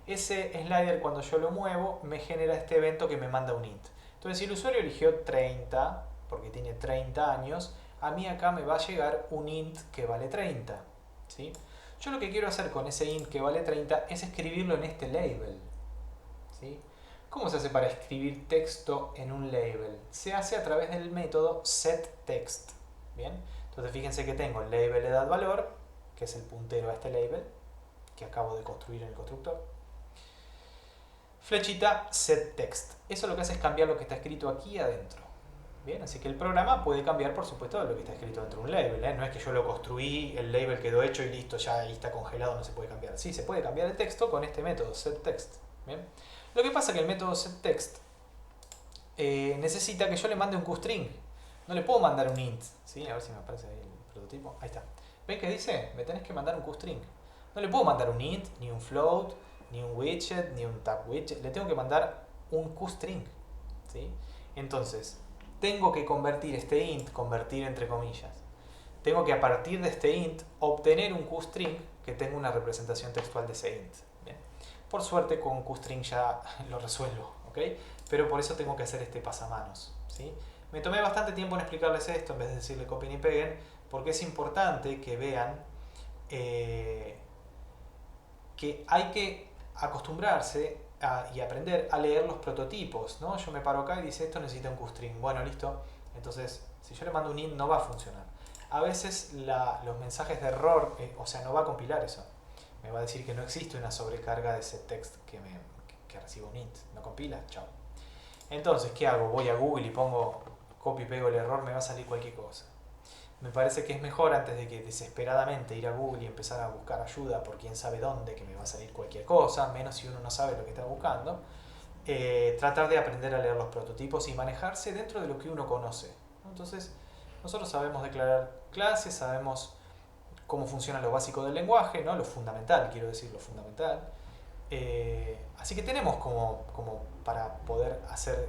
Ese slider, cuando yo lo muevo, me genera este evento que me manda un int. Entonces, si el usuario eligió 30, porque tiene 30 años, a mí acá me va a llegar un int que vale 30, ¿sí? Yo lo que quiero hacer con ese int que vale 30 es escribirlo en este label, ¿sí? ¿Cómo se hace para escribir texto en un label? Se hace a través del método setText. ¿Bien? Entonces fíjense que tengo el label edadValor, que es el puntero a este label, que acabo de construir en el constructor. Flechita setText. Eso lo que hace es cambiar lo que está escrito aquí adentro. Bien, así que el programa puede cambiar, por supuesto, lo que está escrito dentro de un label, ¿eh? No es que yo lo construí, el label quedó hecho y listo, ya ahí está congelado, no se puede cambiar. Sí, se puede cambiar el texto con este método setText. Bien. Lo que pasa es que el método setText necesita que yo le mande un QString. No le puedo mandar un int, ¿sí? A ver si me aparece ahí el prototipo. Ahí está. ¿Ven que dice? Me tenés que mandar un QString. No le puedo mandar un int, ni un float, ni un widget, ni un tab widget. Le tengo que mandar un QString, ¿sí? Entonces, tengo que convertir este int, convertir entre comillas. tengo que a partir de este int obtener un QString que tenga una representación textual de ese int. ¿Bien? Por suerte con QString ya lo resuelvo, ¿ok? Pero por eso tengo que hacer este pasamanos, ¿sí? Me tomé bastante tiempo en explicarles esto en vez de decirle copien y peguen, porque es importante que vean que hay que acostumbrarse y aprender a leer los prototipos, ¿no? Yo me paro acá y dice esto necesita un QString. Bueno, listo. Entonces, si yo le mando un int no va a funcionar. A veces los mensajes de error, o sea, no va a compilar eso. Me va a decir que no existe una sobrecarga de ese text que reciba un int. No compila, chao. Entonces, ¿qué hago? Voy a Google y pongo copio y pego el error, me va a salir cualquier cosa. Me parece que es mejor, antes de que desesperadamente ir a Google y empezar a buscar ayuda por quién sabe dónde, que me va a salir cualquier cosa, menos si uno no sabe lo que está buscando, tratar de aprender a leer los prototipos y manejarse dentro de lo que uno conoce. Entonces, nosotros sabemos declarar clases, sabemos cómo funciona lo básico del lenguaje, ¿no? Lo fundamental, quiero decir, lo fundamental. Así que tenemos como para poder hacer,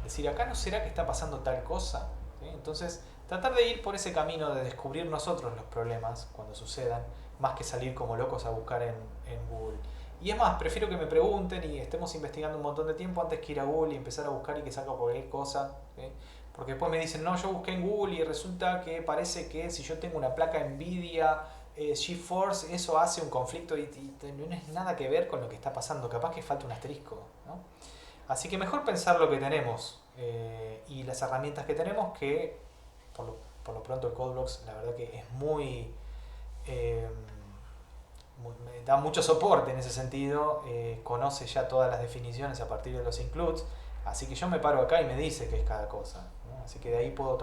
decir, acá no será que está pasando tal cosa. ¿Sí? Entonces, tratar de ir por ese camino de descubrir nosotros los problemas cuando sucedan, más que salir como locos a buscar en Google. Y es más, prefiero que me pregunten y estemos investigando un montón de tiempo antes que ir a Google y empezar a buscar y que salga cualquier cosa. ¿Sí? Porque después me dicen, no, yo busqué en Google y resulta que parece que si yo tengo una placa Nvidia GeForce, eso hace un conflicto y no es nada que ver con lo que está pasando. Capaz que falta un asterisco, ¿no? Así que mejor pensar lo que tenemos y las herramientas que tenemos, que por lo pronto el CodeBlocks la verdad que es me da mucho soporte en ese sentido, conoce ya todas las definiciones a partir de los includes, así que yo me paro acá y me dice qué es cada cosa, ¿no? Así que de ahí puedo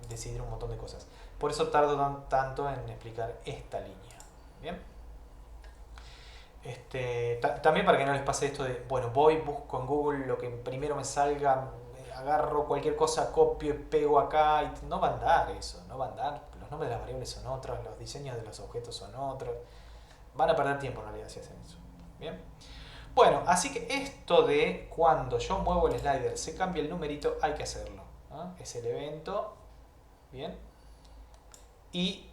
decidir un montón de cosas. Por eso tardo tanto en explicar esta línea. ¿Bien? También para que no les pase esto de, bueno, busco en Google lo que primero me salga, agarro cualquier cosa, copio y pego acá, y no va a andar eso, no va a andar. Los nombres de las variables son otros, los diseños de los objetos son otros. Van a perder tiempo en realidad si hacen eso. ¿Bien? Bueno, así que esto de cuando yo muevo el slider se cambia el numerito, hay que hacerlo, ¿no? Es el evento, ¿bien? Y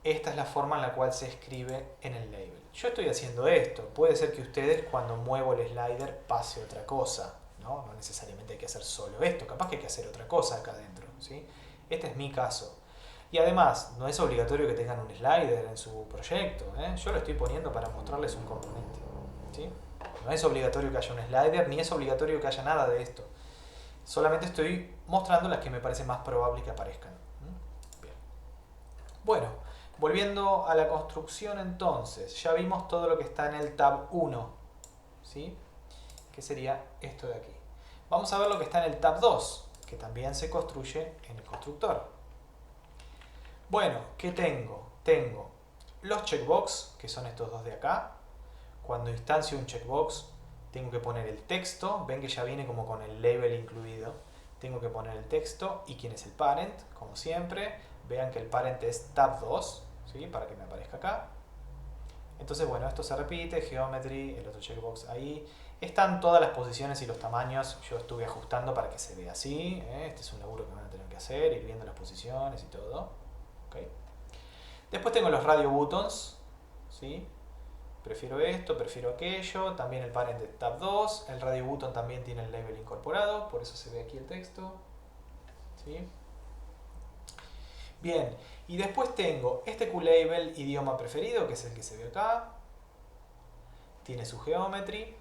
esta es la forma en la cual se escribe en el label. Yo estoy haciendo esto. Puede ser que ustedes cuando muevo el slider pase otra cosa, ¿no? No necesariamente hay que hacer solo esto. Capaz que hay que hacer otra cosa acá adentro, ¿sí? Este es mi caso. Y además, no es obligatorio que tengan un slider en su proyecto, ¿eh? Yo lo estoy poniendo para mostrarles un componente, ¿sí? No es obligatorio que haya un slider, ni es obligatorio que haya nada de esto. Solamente estoy mostrando las que me parece más probable que aparezcan. Bien. Bueno, volviendo a la construcción entonces, ya vimos todo lo que está en el tab 1, ¿sí? Que sería esto de aquí. Vamos a ver lo que está en el tab 2, que también se construye en el constructor. Bueno, ¿qué tengo? Tengo los checkbox, que son estos dos de acá. Cuando instancio un checkbox, tengo que poner el texto. Ven que ya viene como con el label incluido. Tengo que poner el texto y quién es el parent, como siempre. Vean que el parent es tab 2, ¿sí? Para que me aparezca acá. Entonces, bueno, esto se repite, geometry, el otro checkbox ahí. Están todas las posiciones y los tamaños. Yo estuve ajustando para que se vea así. Este es un laburo que van a tener que hacer, ir viendo las posiciones y todo. Okay. Después tengo los radio buttons, ¿sí? Prefiero esto, prefiero aquello. También el parent de tab 2. El radio button también tiene el label incorporado, por eso se ve aquí el texto, ¿sí? Bien, y después tengo este QLabel idioma preferido, que es el que se ve acá. Tiene su geometry.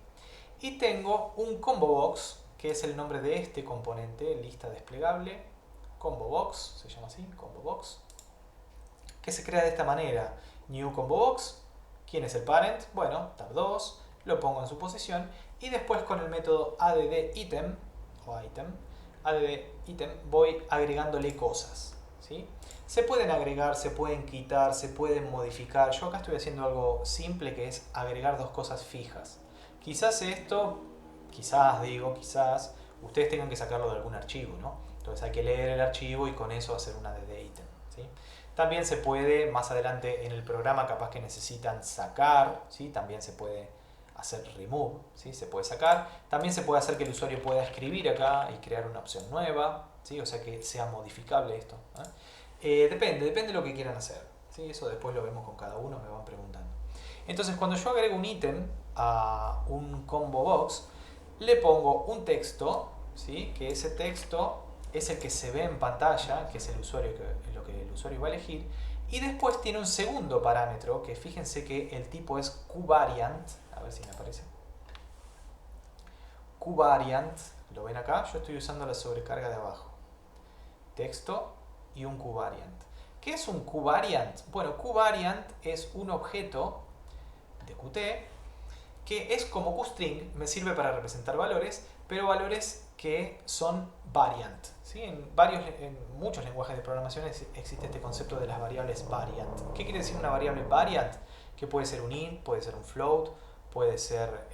Y tengo un combo box, que es el nombre de este componente, lista desplegable. Combo box, se llama así, combo box. Que se crea de esta manera. New combo box. ¿Quién es el parent? Bueno, tab 2. Lo pongo en su posición. Y después con el método add_item o add_item voy agregándole cosas, ¿sí? Se pueden agregar, se pueden quitar, se pueden modificar. Yo acá estoy haciendo algo simple, que es agregar dos cosas fijas. Quizás esto, quizás ustedes tengan que sacarlo de algún archivo, ¿no? Entonces hay que leer el archivo y con eso hacer una add_item, ¿sí? También se puede, más adelante en el programa capaz que necesitan sacar, ¿sí? También se puede hacer remove, ¿sí? Se puede sacar. También se puede hacer que el usuario pueda escribir acá y crear una opción nueva, ¿sí? O sea que sea modificable esto. Depende de lo que quieran hacer, ¿sí? Eso después lo vemos con cada uno, me van preguntando. Entonces cuando yo agrego un ítem a un combo box, le pongo un texto, ¿sí? Que ese texto es el que se ve en pantalla, que es el usuario lo que el usuario va a elegir. Y después tiene un segundo parámetro, que fíjense que el tipo es QVariant. A ver si me aparece. QVariant, lo ven acá, yo estoy usando la sobrecarga de abajo. Texto y un QVariant. ¿Qué es un QVariant? Bueno, QVariant es un objeto de Qt que es como QString, me sirve para representar valores, pero valores que son variant, ¿sí? En muchos lenguajes de programación existe este concepto de las variables variant. ¿Qué quiere decir una variable variant? Que puede ser un int, puede ser un float, puede ser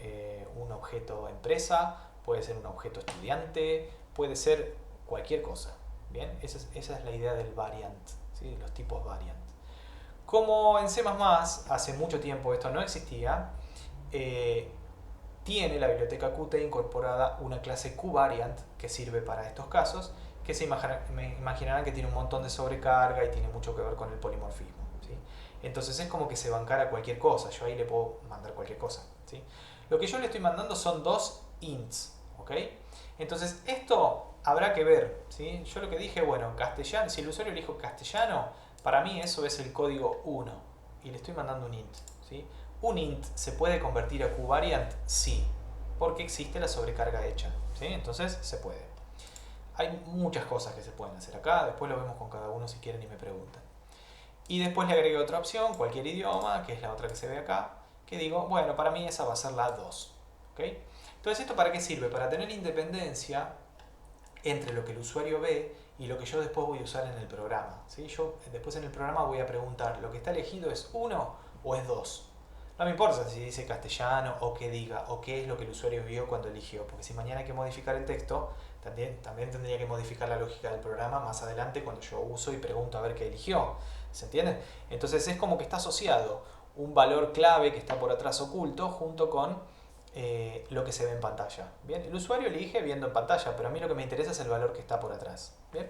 un objeto empresa, puede ser un objeto estudiante, puede ser cualquier cosa. ¿Bien? Esa es la idea del variant, ¿sí? Los tipos variant. Como en C++ hace mucho tiempo esto no existía, tiene la biblioteca Qt incorporada una clase QVariant que sirve para estos casos, que se imaginarán que tiene un montón de sobrecarga y tiene mucho que ver con el polimorfismo, ¿sí? Entonces es como que se bancara cualquier cosa, yo ahí le puedo mandar cualquier cosa, ¿sí? Lo que yo le estoy mandando son dos ints, ¿ok? Entonces esto habrá que ver, ¿sí? Yo lo que dije, bueno, castellano, si el usuario le dijo castellano, para mí eso es el código 1 y le estoy mandando un int, ¿sí? ¿Un int se puede convertir a QVariant? Sí, porque existe la sobrecarga hecha, ¿sí? Entonces se puede. Hay muchas cosas que se pueden hacer acá, después lo vemos con cada uno si quieren y me preguntan. Y después le agregué otra opción, cualquier idioma, que es la otra que se ve acá, que digo, bueno, para mí esa va a ser la 2, ¿ok? Entonces, ¿esto para qué sirve? Para tener independencia entre lo que el usuario ve y lo que yo después voy a usar en el programa, ¿sí? Yo después en el programa voy a preguntar, ¿lo que está elegido es 1 o es 2? No me importa si dice castellano o qué diga o qué es lo que el usuario vio cuando eligió, porque si mañana hay que modificar el texto, también tendría que modificar la lógica del programa más adelante cuando yo uso y pregunto a ver qué eligió. ¿Se entiende? Entonces es como que está asociado un valor clave que está por atrás oculto junto con lo que se ve en pantalla. ¿Bien? El usuario elige viendo en pantalla, pero a mí lo que me interesa es el valor que está por atrás. ¿Bien?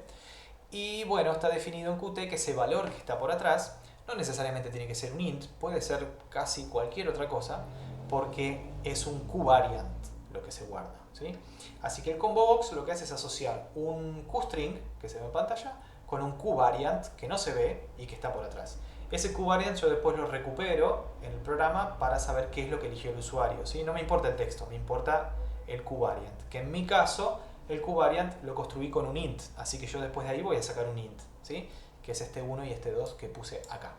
Y bueno, está definido en Qt que ese valor que está por atrás no necesariamente tiene que ser un int, puede ser casi cualquier otra cosa, porque es un QVariant lo que se guarda, ¿sí? Así que el combo box lo que hace es asociar un QString, que se ve en pantalla, con un QVariant que no se ve y que está por atrás. Ese QVariant yo después lo recupero en el programa para saber qué es lo que eligió el usuario, ¿sí? No me importa el texto, me importa el QVariant, que en mi caso el QVariant lo construí con un int, así que yo después de ahí voy a sacar un int, ¿sí? Que es este 1 y este 2 que puse acá.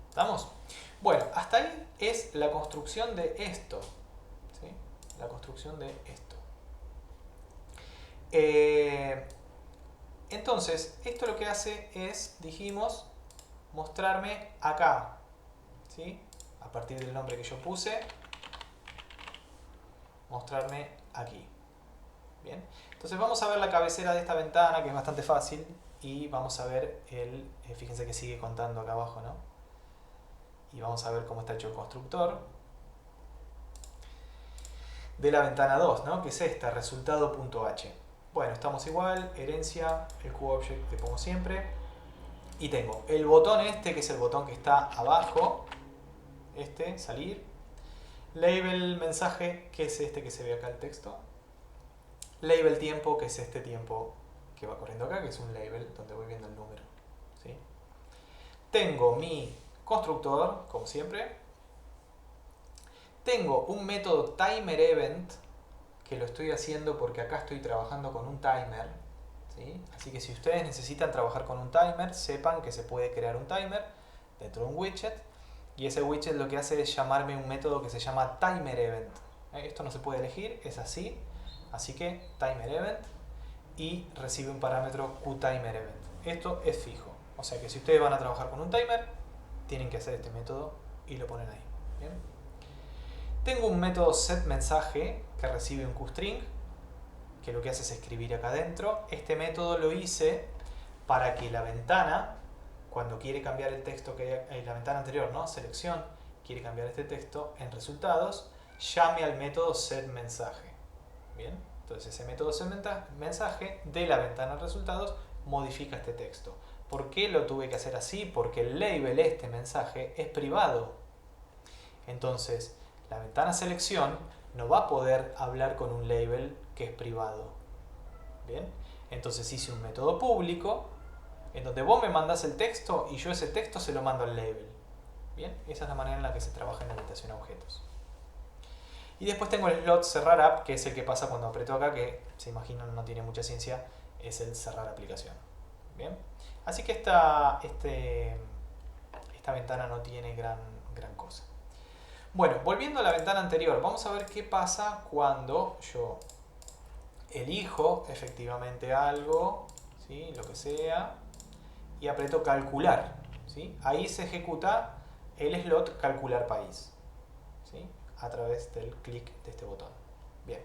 ¿Estamos? Bueno, hasta ahí es la construcción de esto, ¿sí? La construcción de esto. Entonces, esto lo que hace es, dijimos, mostrarme acá, ¿sí? A partir del nombre que yo puse, mostrarme aquí. Bien, entonces vamos a ver la cabecera de esta ventana, que es bastante fácil, y vamos a ver fíjense que sigue contando acá abajo, ¿no? Y vamos a ver cómo está hecho el constructor de la ventana 2, ¿no? Que es esta, resultado.h. Bueno, estamos igual, herencia, el QObject que pongo siempre, y tengo el botón este, que es el botón que está abajo, salir, label mensaje, que es este que se ve acá el texto, label tiempo, que es este tiempo que va corriendo acá, que es un label donde voy viendo el número, ¿sí? Tengo mi constructor, como siempre. Tengo un método timerEvent, que lo estoy haciendo porque acá estoy trabajando con un timer, ¿sí? Así que si ustedes necesitan trabajar con un timer, sepan que se puede crear un timer dentro de un widget, y ese widget lo que hace es llamarme un método que se llama timerEvent. Esto no se puede elegir, es así. Así que timerEvent, y recibe un parámetro QTimerEvent. Esto es fijo. O sea que si ustedes van a trabajar con un timer, tienen que hacer este método y lo ponen ahí. ¿Bien? Tengo un método setMensaje que recibe un QString, que lo que hace es escribir acá adentro. Este método lo hice para que la ventana, cuando quiere cambiar el texto que hay en la ventana anterior, ¿no? Selección, quiere cambiar este texto en resultados, llame al método setMensaje. Bien, entonces ese método setMensaje de la ventana resultados modifica este texto. ¿Por qué lo tuve que hacer así? Porque el label este mensaje es privado. Entonces, la ventana selección no va a poder hablar con un label que es privado. Bien, entonces hice un método público en donde vos me mandás el texto y yo ese texto se lo mando al label. Bien, esa es la manera en la que se trabaja en orientación a objetos. Y después tengo el slot cerrar app, que es el que pasa cuando aprieto acá, que se imaginan no tiene mucha ciencia, es el cerrar aplicación. Bien, así que esta ventana no tiene gran cosa. Bueno, volviendo a la ventana anterior, vamos a ver qué pasa cuando yo elijo efectivamente algo, ¿sí? Lo que sea, y aprieto calcular, ¿sí? Ahí se ejecuta el slot calcular país, ¿sí? A través del clic de este botón. Bien,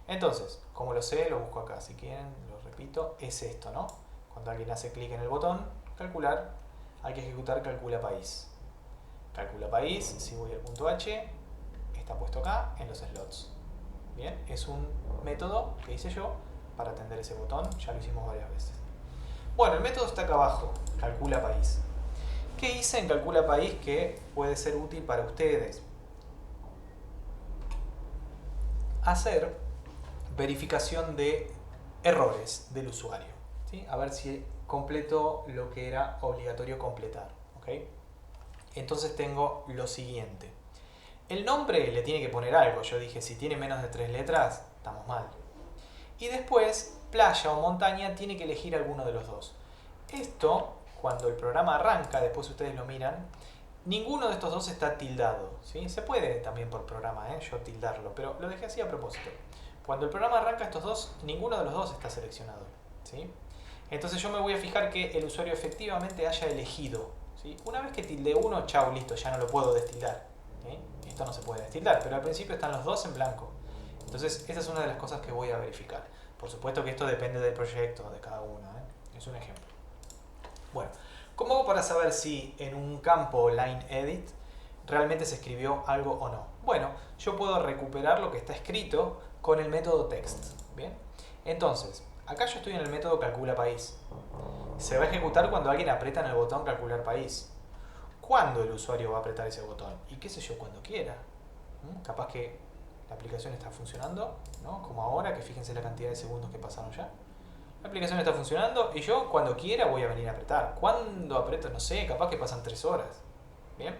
entonces, como lo sé, lo busco acá, si quieren, lo repito, es esto, ¿no? Cuando alguien hace clic en el botón calcular, hay que ejecutar calcula país. Calcula país, si voy al punto H, está puesto acá en los slots. Bien, es un método que hice yo para atender ese botón, ya lo hicimos varias veces. Bueno, el método está acá abajo, calcula país. ¿Qué hice en calcula país que puede ser útil para ustedes? Hacer verificación de errores del usuario, ¿sí? A ver si completo lo que era obligatorio completar, ¿ok? Entonces tengo lo siguiente. El nombre le tiene que poner algo. Yo dije, si tiene menos de 3 letras, estamos mal. Y después, playa o montaña, tiene que elegir alguno de los dos. Esto, cuando el programa arranca, después ustedes lo miran, ninguno de estos dos está tildado, ¿sí? Se puede también por programa, yo tildarlo, pero lo dejé así a propósito. Cuando el programa arranca estos dos, ninguno de los dos está seleccionado, ¿sí? Entonces yo me voy a fijar que el usuario efectivamente haya elegido, ¿sí? Una vez que tilde uno, chao, listo, ya no lo puedo destildar, ¿sí? Esto no se puede destildar, pero al principio están los dos en blanco. Entonces esa es una de las cosas que voy a verificar. Por supuesto que esto depende del proyecto, de cada uno, es un ejemplo. Bueno, ¿cómo hago para saber si en un campo line edit realmente se escribió algo o no? Bueno, yo puedo recuperar lo que está escrito con el método text. Bien, entonces, acá yo estoy en el método calcula país. Se va a ejecutar cuando alguien aprieta en el botón calcular país. ¿Cuándo el usuario va a apretar ese botón? Y qué sé yo, cuando quiera. Capaz que la aplicación está funcionando, ¿no? Como ahora, que fíjense la cantidad de segundos que pasaron ya. La aplicación está funcionando y yo cuando quiera voy a venir a apretar. ¿Cuándo aprieto? No sé, capaz que pasan 3 horas. Bien.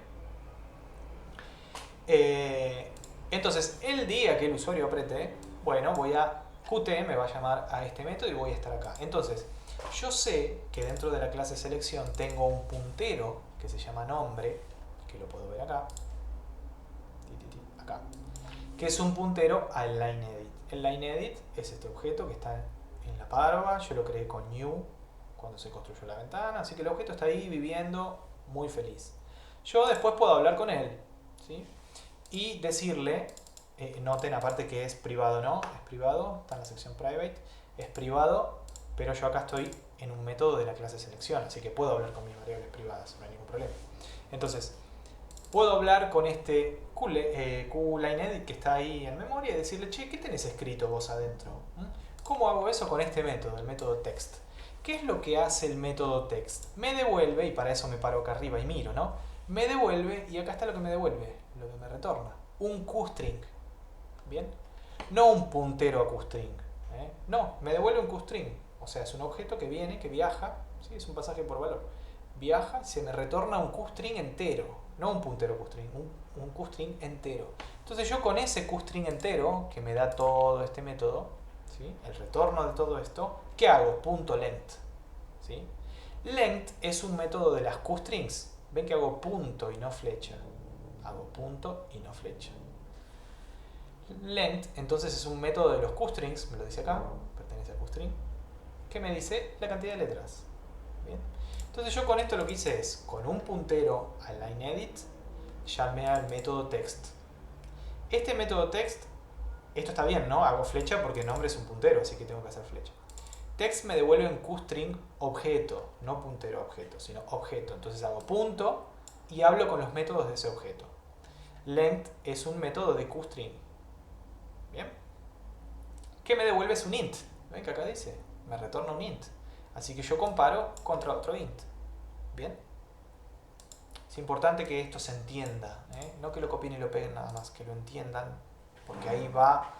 Entonces, el día que el usuario apriete, bueno, Qt me va a llamar a este método y voy a estar acá. Entonces, yo sé que dentro de la clase selección tengo un puntero que se llama nombre, que lo puedo ver acá, que es un puntero al lineEdit. El lineEdit es este objeto que está en la parva, yo lo creé con new cuando se construyó la ventana, así que el objeto está ahí viviendo muy feliz. Yo después puedo hablar con él, ¿sí? Y decirle, noten aparte que es privado, ¿no? Es privado, está en la sección private, es privado, pero yo acá estoy en un método de la clase selección, así que puedo hablar con mis variables privadas, no hay ningún problema. Entonces, puedo hablar con este QLineEdit que está ahí en memoria y decirle, che, ¿qué tenés escrito vos adentro? ¿Cómo hago eso con este método, el método text? ¿Qué es lo que hace el método text? Me devuelve, y para eso me paro acá arriba y miro, ¿no? Me devuelve, y acá está lo que me devuelve, lo que me retorna. Un QString, ¿bien? No un puntero a QString, no, me devuelve un QString. O sea, es un objeto que viene, que viaja, ¿sí? Es un pasaje por valor. Viaja y se me retorna un QString entero, no un puntero QString, un QString entero. Entonces yo con ese QString entero, que me da todo este método, ¿sí? El retorno de todo esto, ¿qué hago? .length, ¿sí? Length es un método de las QStrings. Ven que hago punto y no flecha. Hago punto y no flecha. Length, entonces, es un método de los QStrings, me lo dice acá, pertenece a QString, que me dice la cantidad de letras. Bien. Entonces yo con esto lo que hice es, con un puntero al lineEdit, llamé al método text. Este método text, esto está bien, ¿no? Hago flecha porque el nombre es un puntero, así que tengo que hacer flecha. Text me devuelve un QString objeto, no puntero objeto, sino objeto. Entonces hago punto y hablo con los métodos de ese objeto. Length es un método de QString. Bien. ¿Qué me devuelve? Es un int. ¿Ven que acá dice? Me retorna un int. Así que yo comparo contra otro int. Bien. Es importante que esto se entienda, ¿eh? No que lo copien y lo peguen nada más, que lo entiendan, porque ahí va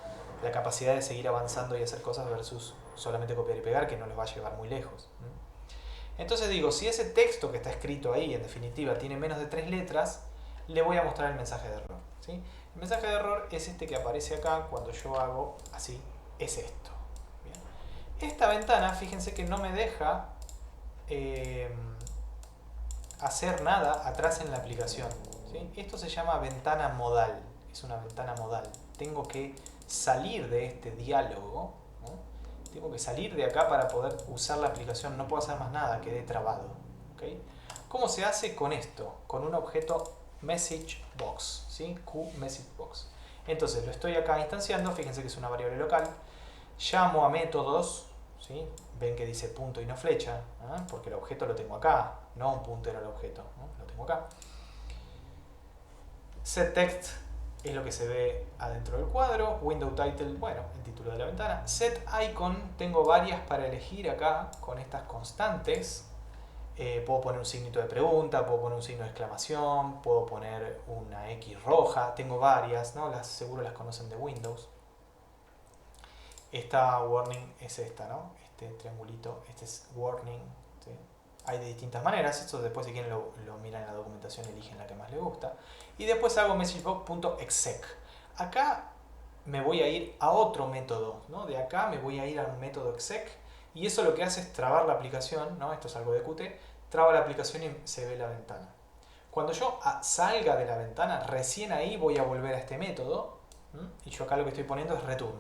la capacidad de seguir avanzando y hacer cosas versus solamente copiar y pegar, que no les va a llevar muy lejos. Entonces digo, si ese texto que está escrito ahí, en definitiva, tiene menos de 3 letras, le voy a mostrar el mensaje de error. ¿Sí? El mensaje de error es este que aparece acá cuando yo hago así, es esto. Bien. Esta ventana, fíjense que no me deja hacer nada atrás en la aplicación. ¿Sí? Esto se llama ventana modal, es una ventana modal. Tengo que salir de este diálogo, ¿no? Tengo que salir de acá para poder usar la aplicación, no puedo hacer más nada, quedé trabado. ¿Okay? ¿Cómo se hace con esto? Con un objeto MessageBox, ¿sí? QMessageBox. Entonces lo estoy acá instanciando, fíjense que es una variable local, llamo a métodos, ¿sí? Ven que dice punto y no flecha, ¿eh? Porque el objeto lo tengo acá, no un puntero al objeto, ¿no? Lo tengo acá. setText es lo que se ve adentro del cuadro, WindowTitle, bueno, el título de la ventana. setIcon, tengo varias para elegir acá con estas constantes. Puedo poner un signito de pregunta, puedo poner un signo de exclamación, puedo poner una X roja, tengo varias, ¿no? Seguro las conocen de Windows. Esta warning es esta, ¿no? Este triangulito, este es warning, ¿sí? Hay de distintas maneras, esto después si quieren lo miran en la documentación, eligen la que más les gusta. Y después hago messagebox.exec. Acá me voy a ir a otro método, ¿no? De acá me voy a ir a un método exec y eso lo que hace es trabar la aplicación, ¿no? Esto es algo de Qt, traba la aplicación y se ve la ventana. Cuando yo salga de la ventana, recién ahí voy a volver a este método, y yo acá lo que estoy poniendo es return.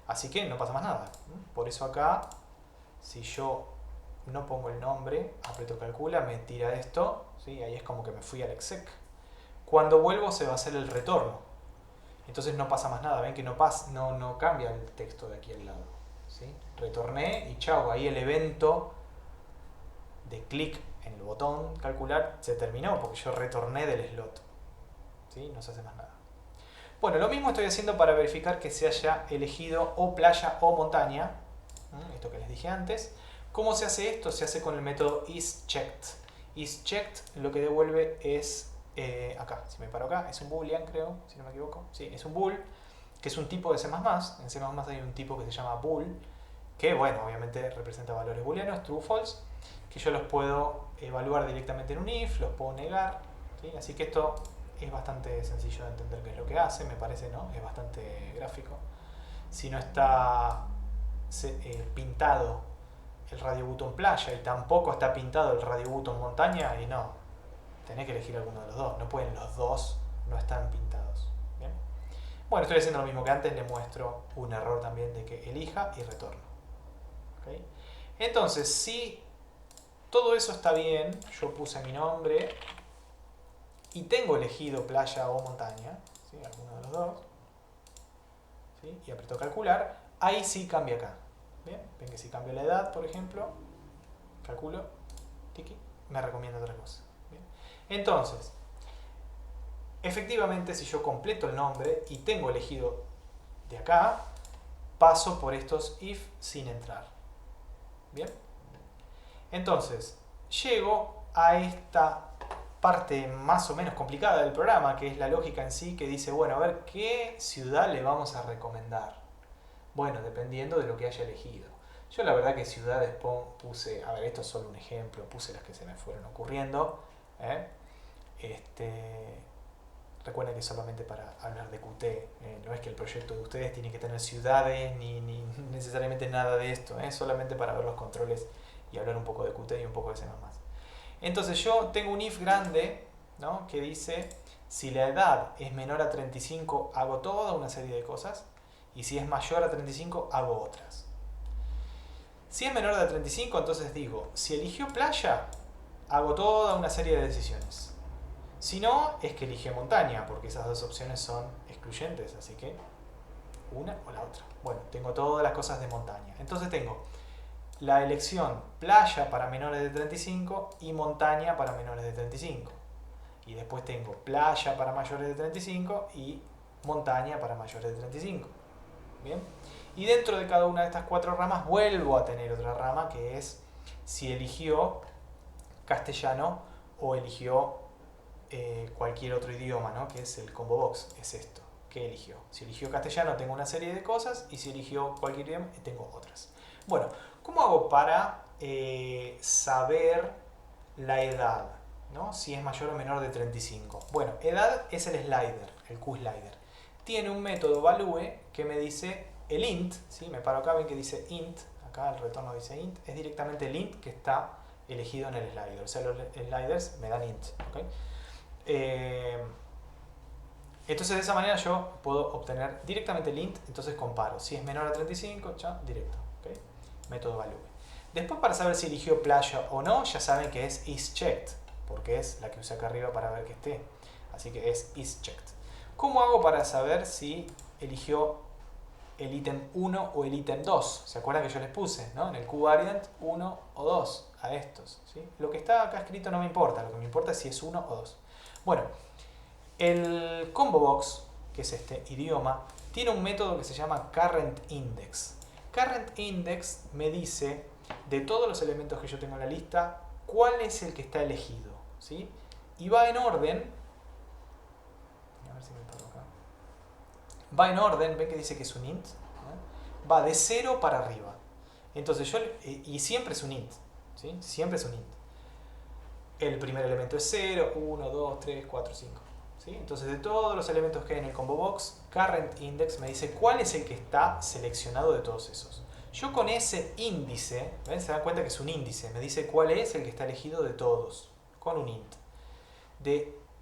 Así que no pasa más nada. Por eso acá, si yo no pongo el nombre, aprieto calcula, me tira esto, ¿sí? Ahí es como que me fui al exec. Cuando vuelvo se va a hacer el retorno. Entonces no pasa más nada, ven que no cambia el texto de aquí al lado. ¿Sí? Retorné y chau, ahí el evento de clic en el botón calcular se terminó porque yo retorné del slot. ¿Sí? No se hace más nada. Bueno, lo mismo estoy haciendo para verificar que se haya elegido o playa o montaña. Esto que les dije antes. ¿Cómo se hace esto? Se hace con el método isChecked. IsChecked lo que devuelve es, acá, si me paro acá, es un boolean creo, si no me equivoco. Sí, es un bool, que es un tipo de C++. En C++ hay un tipo que se llama bool, que bueno, obviamente representa valores booleanos, true, false, que yo los puedo evaluar directamente en un if, los puedo negar. ¿Sí? Así que esto es bastante sencillo de entender qué es lo que hace, me parece, ¿no? Es bastante gráfico. Si no está pintado el radio button playa y tampoco está pintado el radio button montaña, y no, tenés que elegir alguno de los dos, no pueden los dos, no están pintados. ¿Bien? Bueno, estoy haciendo lo mismo que antes, le muestro un error también de que elija y retorno. ¿Okay? Entonces, si todo eso está bien, yo puse mi nombre y tengo elegido playa o montaña, ¿sí? Alguno de los dos, ¿sí? Y aprieto calcular, ahí sí cambia acá. ¿Bien? Ven que si cambio la edad, por ejemplo, calculo, tiki, me recomienda otra cosa. ¿Bien? Entonces, efectivamente, si yo completo el nombre y tengo elegido de acá, paso por estos if sin entrar. ¿Bien? Entonces, llego a esta parte más o menos complicada del programa, que es la lógica en sí, que dice, bueno, a ver, ¿qué ciudad le vamos a recomendar? Bueno, dependiendo de lo que haya elegido. Yo la verdad que ciudades puse, a ver, esto es solo un ejemplo, puse las que se me fueron ocurriendo. Recuerden que es solamente para hablar de Qt, no es que el proyecto de ustedes tiene que tener ciudades ni necesariamente nada de esto, solamente para ver los controles y hablar un poco de Qt y un poco de C++. Entonces yo tengo un if grande, ¿no? Que dice, si la edad es menor a 35 hago toda una serie de cosas, y si es mayor a 35 hago otras. Si es menor a 35, entonces digo, si eligió playa, hago toda una serie de decisiones. Si no, es que elige montaña, porque esas dos opciones son excluyentes, así que una o la otra. Bueno, tengo todas las cosas de montaña. Entonces tengo la elección playa para menores de 35 y montaña para menores de 35. Y después tengo playa para mayores de 35 y montaña para mayores de 35. ¿Bien? Y dentro de cada una de estas 4 ramas vuelvo a tener otra rama que es si eligió castellano o eligió cualquier otro idioma, ¿no? Que es el combo box, es esto. ¿Qué eligió? Si eligió castellano tengo una serie de cosas y si eligió cualquier idioma tengo otras. Bueno, ¿cómo hago para saber la edad? ¿No? Si es mayor o menor de 35. Bueno, edad es el slider, el Q-slider. Tiene un método value que me dice el int, ¿sí? Me paro acá, ven que dice int, acá el retorno dice int, es directamente el int que está elegido en el slider. O sea, los sliders me dan int. ¿Okay? Entonces de esa manera yo puedo obtener directamente el int, entonces comparo. Si es menor a 35, ya, directo. ¿Okay? Método value. Después para saber si eligió playa o no, ya saben que es isChecked, porque es la que usé acá arriba para ver que esté. Así que es isChecked. ¿Cómo hago para saber si eligió el ítem 1 o el ítem 2? ¿Se acuerdan que yo les puse, ¿no? En el QVariant 1 o 2 a estos, ¿sí? Lo que está acá escrito no me importa, lo que me importa es si es 1 o 2. Bueno, el combo box, que es este idioma, tiene un método que se llama currentIndex. CurrentIndex me dice de todos los elementos que yo tengo en la lista cuál es el que está elegido, ¿sí? Y va en orden. A ver si me paro acá. Va en orden, ven que dice que es un int, ¿no? Va de 0 para arriba. Entonces yo, y siempre es un int, ¿sí? Siempre es un int. El primer elemento es 0, 1, 2, 3, 4, 5. ¿Sí? Entonces de todos los elementos que hay en el combo box, currentIndex me dice cuál es el que está seleccionado de todos esos. Yo con ese índice, ¿ven? Se dan cuenta que es un índice, me dice cuál es el que está elegido de todos, con un int.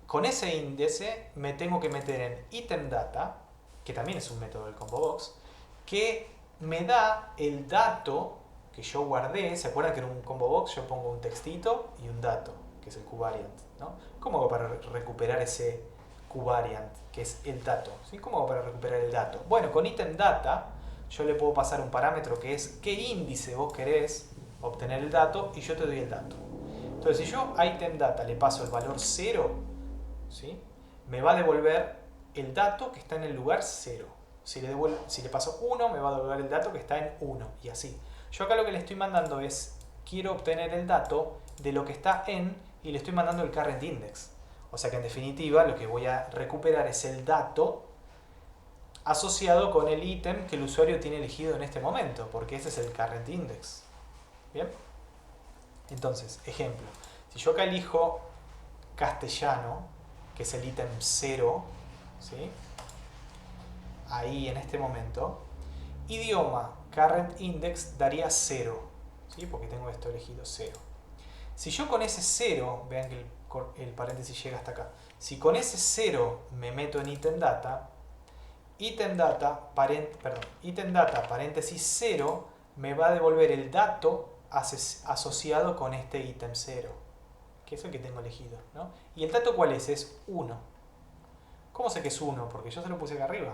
Con ese índice me tengo que meter en itemData, que también es un método del combo box, que me da el dato que yo guardé. ¿Se acuerdan que en un combo box yo pongo un textito y un dato, que es el QVariant, ¿no? ¿Cómo hago para recuperar ese QVariant, que es el dato? ¿Sí? ¿Cómo hago para recuperar el dato? Bueno, con itemData yo le puedo pasar un parámetro que es qué índice vos querés obtener el dato y yo te doy el dato. Entonces si yo a itemData le paso el valor 0, ¿sí? Me va a devolver el dato que está en el lugar 0. Si le paso 1, me va a devolver el dato que está en 1 y así. Yo acá lo que le estoy mandando es, quiero obtener el dato de lo que está en, y le estoy mandando el currentIndex. O sea que en definitiva lo que voy a recuperar es el dato asociado con el ítem que el usuario tiene elegido en este momento, porque ese es el currentIndex. ¿Bien? Entonces, ejemplo, si yo acá elijo castellano, que es el ítem 0, ¿sí? Ahí en este momento, idioma currentIndex daría 0, ¿sí? Porque tengo esto elegido 0. Si yo con ese 0, vean que el paréntesis llega hasta acá, si con ese 0 me meto en itemData, itemData paréntesis 0 me va a devolver el dato asociado con este ítem 0, que es el que tengo elegido, ¿no? ¿Y el dato cuál es? Es 1. ¿Cómo sé que es 1? Porque yo se lo puse acá arriba.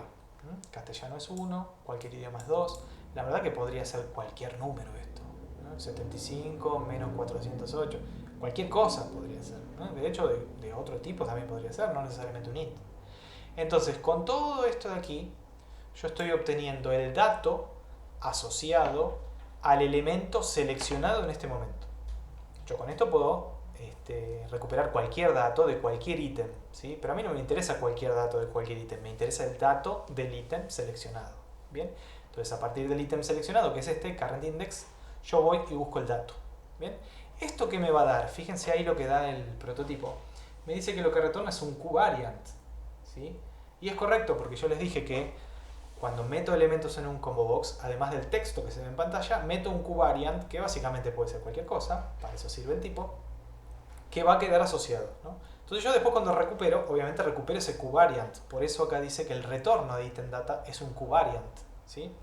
Castellano es 1, cualquier idioma es 2. La verdad que podría ser cualquier número esto, ¿no? 75 menos 408. Cualquier cosa podría ser, ¿no? De hecho, de otro tipo también podría ser, no necesariamente un int. Entonces, con todo esto de aquí, yo estoy obteniendo el dato asociado al elemento seleccionado en este momento. Yo con esto puedo recuperar cualquier dato de cualquier ítem, ¿sí? Pero a mí no me interesa cualquier dato de cualquier ítem, me interesa el dato del ítem seleccionado. ¿Bien? Entonces, a partir del ítem seleccionado, que es este, currentIndex, yo voy y busco el dato. ¿Bien? ¿Esto qué me va a dar? Fíjense ahí lo que da el prototipo. Me dice que lo que retorna es un QVariant, ¿sí? Y es correcto, porque yo les dije que cuando meto elementos en un combo box, además del texto que se ve en pantalla, meto un QVariant, que básicamente puede ser cualquier cosa, para eso sirve el tipo, que va a quedar asociado, ¿no? Entonces yo después cuando recupero, obviamente recupero ese QVariant. Por eso acá dice que el retorno de itemData es un QVariant, ¿sí?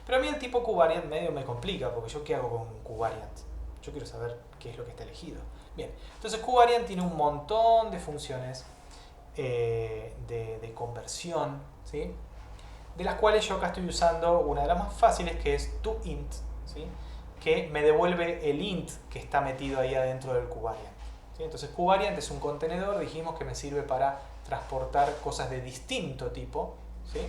Pero a mí el tipo QVariant medio me complica, porque yo ¿qué hago con un QVariant? Yo quiero saber qué es lo que está elegido. Bien, entonces QVariant tiene un montón de funciones de conversión, ¿sí? De las cuales yo acá estoy usando una de las más fáciles, que es toInt, ¿sí? Que me devuelve el int que está metido ahí adentro del QVariant, ¿sí? Entonces QVariant es un contenedor, dijimos, que me sirve para transportar cosas de distinto tipo, ¿sí?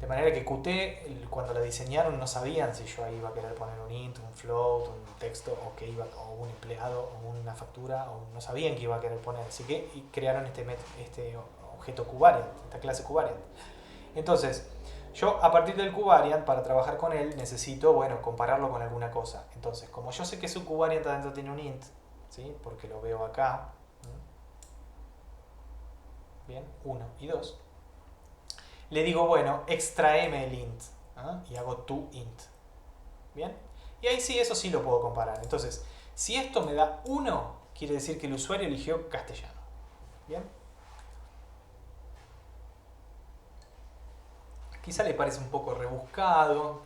De manera que Qt, cuando la diseñaron, no sabían si yo ahí iba a querer poner un int, un float, un texto, o un empleado, o una factura, o no sabían qué iba a querer poner. Así que crearon este objeto QVariant, esta clase QVariant. Entonces, yo a partir del QVariant, para trabajar con él, necesito, bueno, compararlo con alguna cosa. Entonces, como yo sé que su QVariant adentro tiene un int, ¿sí? Porque lo veo acá, bien, 1 y 2, le digo, bueno, extraeme el int, ¿ah? Y hago toInt. ¿Bien? Y ahí sí, eso sí lo puedo comparar. Entonces, si esto me da 1, quiere decir que el usuario eligió castellano. ¿Bien? Quizá le parece un poco rebuscado,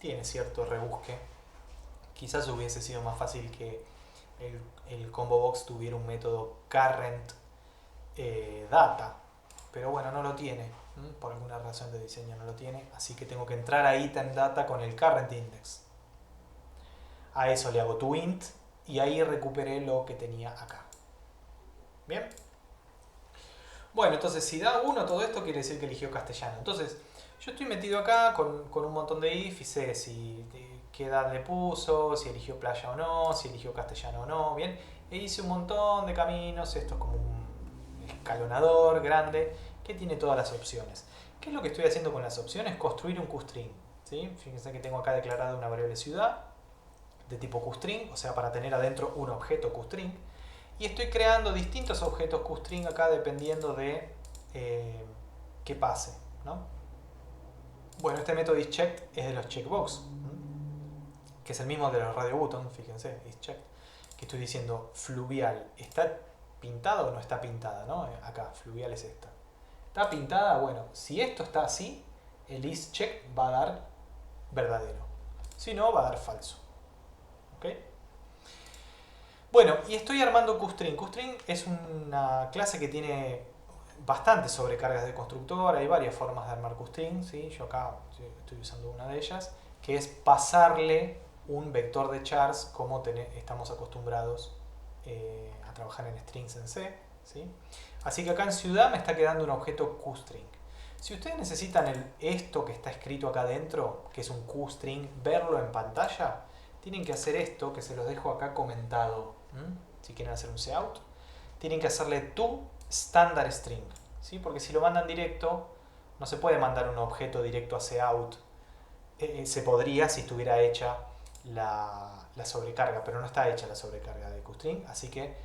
tiene cierto rebusque. Quizás hubiese sido más fácil que el combo box tuviera un método current data, pero bueno, no lo tiene. Por alguna razón de diseño no lo tiene, así que tengo que entrar a item data con el current index. A eso le hago toInt y ahí recuperé lo que tenía acá. ¿Bien? Bueno, entonces si da 1 todo esto, quiere decir que eligió castellano. Entonces, yo estoy metido acá con un montón de if y sé si qué edad le puso, si eligió playa o no, si eligió castellano o no, ¿bien? E hice un montón de caminos, esto es como un escalonador grande que tiene todas las opciones. ¿Qué es lo que estoy haciendo con las opciones? Construir un QString, ¿sí? Fíjense que tengo acá declarada una variable ciudad de tipo QString, o sea, para tener adentro un objeto QString, y estoy creando distintos objetos QString acá dependiendo de qué pase, ¿no? Bueno, este método isChecked es de los checkbox, que es el mismo de los radio button, fíjense, isChecked, que estoy diciendo fluvial, ¿está pintada o no está pintada? ¿No? Acá, fluvial es esta. ¿Está pintada? Bueno, si esto está así, el isCheck va a dar verdadero. Si no, va a dar falso. ¿Ok? Bueno, y estoy armando QString. QString es una clase que tiene bastantes sobrecargas de constructor. Hay varias formas de armar QString, ¿sí? Yo acá estoy usando una de ellas, que es pasarle un vector de chars como estamos acostumbrados a trabajar en strings en C, ¿sí? Así que acá en ciudad me está quedando un objeto QString. Si ustedes necesitan esto que está escrito acá adentro, que es un QString, verlo en pantalla, tienen que hacer esto, que se los dejo acá comentado. Si quieren hacer un cout, tienen que hacerle to standard string, ¿sí? Porque si lo mandan directo, no se puede mandar un objeto directo a cout. Se podría si estuviera hecha la sobrecarga, pero no está hecha la sobrecarga de QString, así que,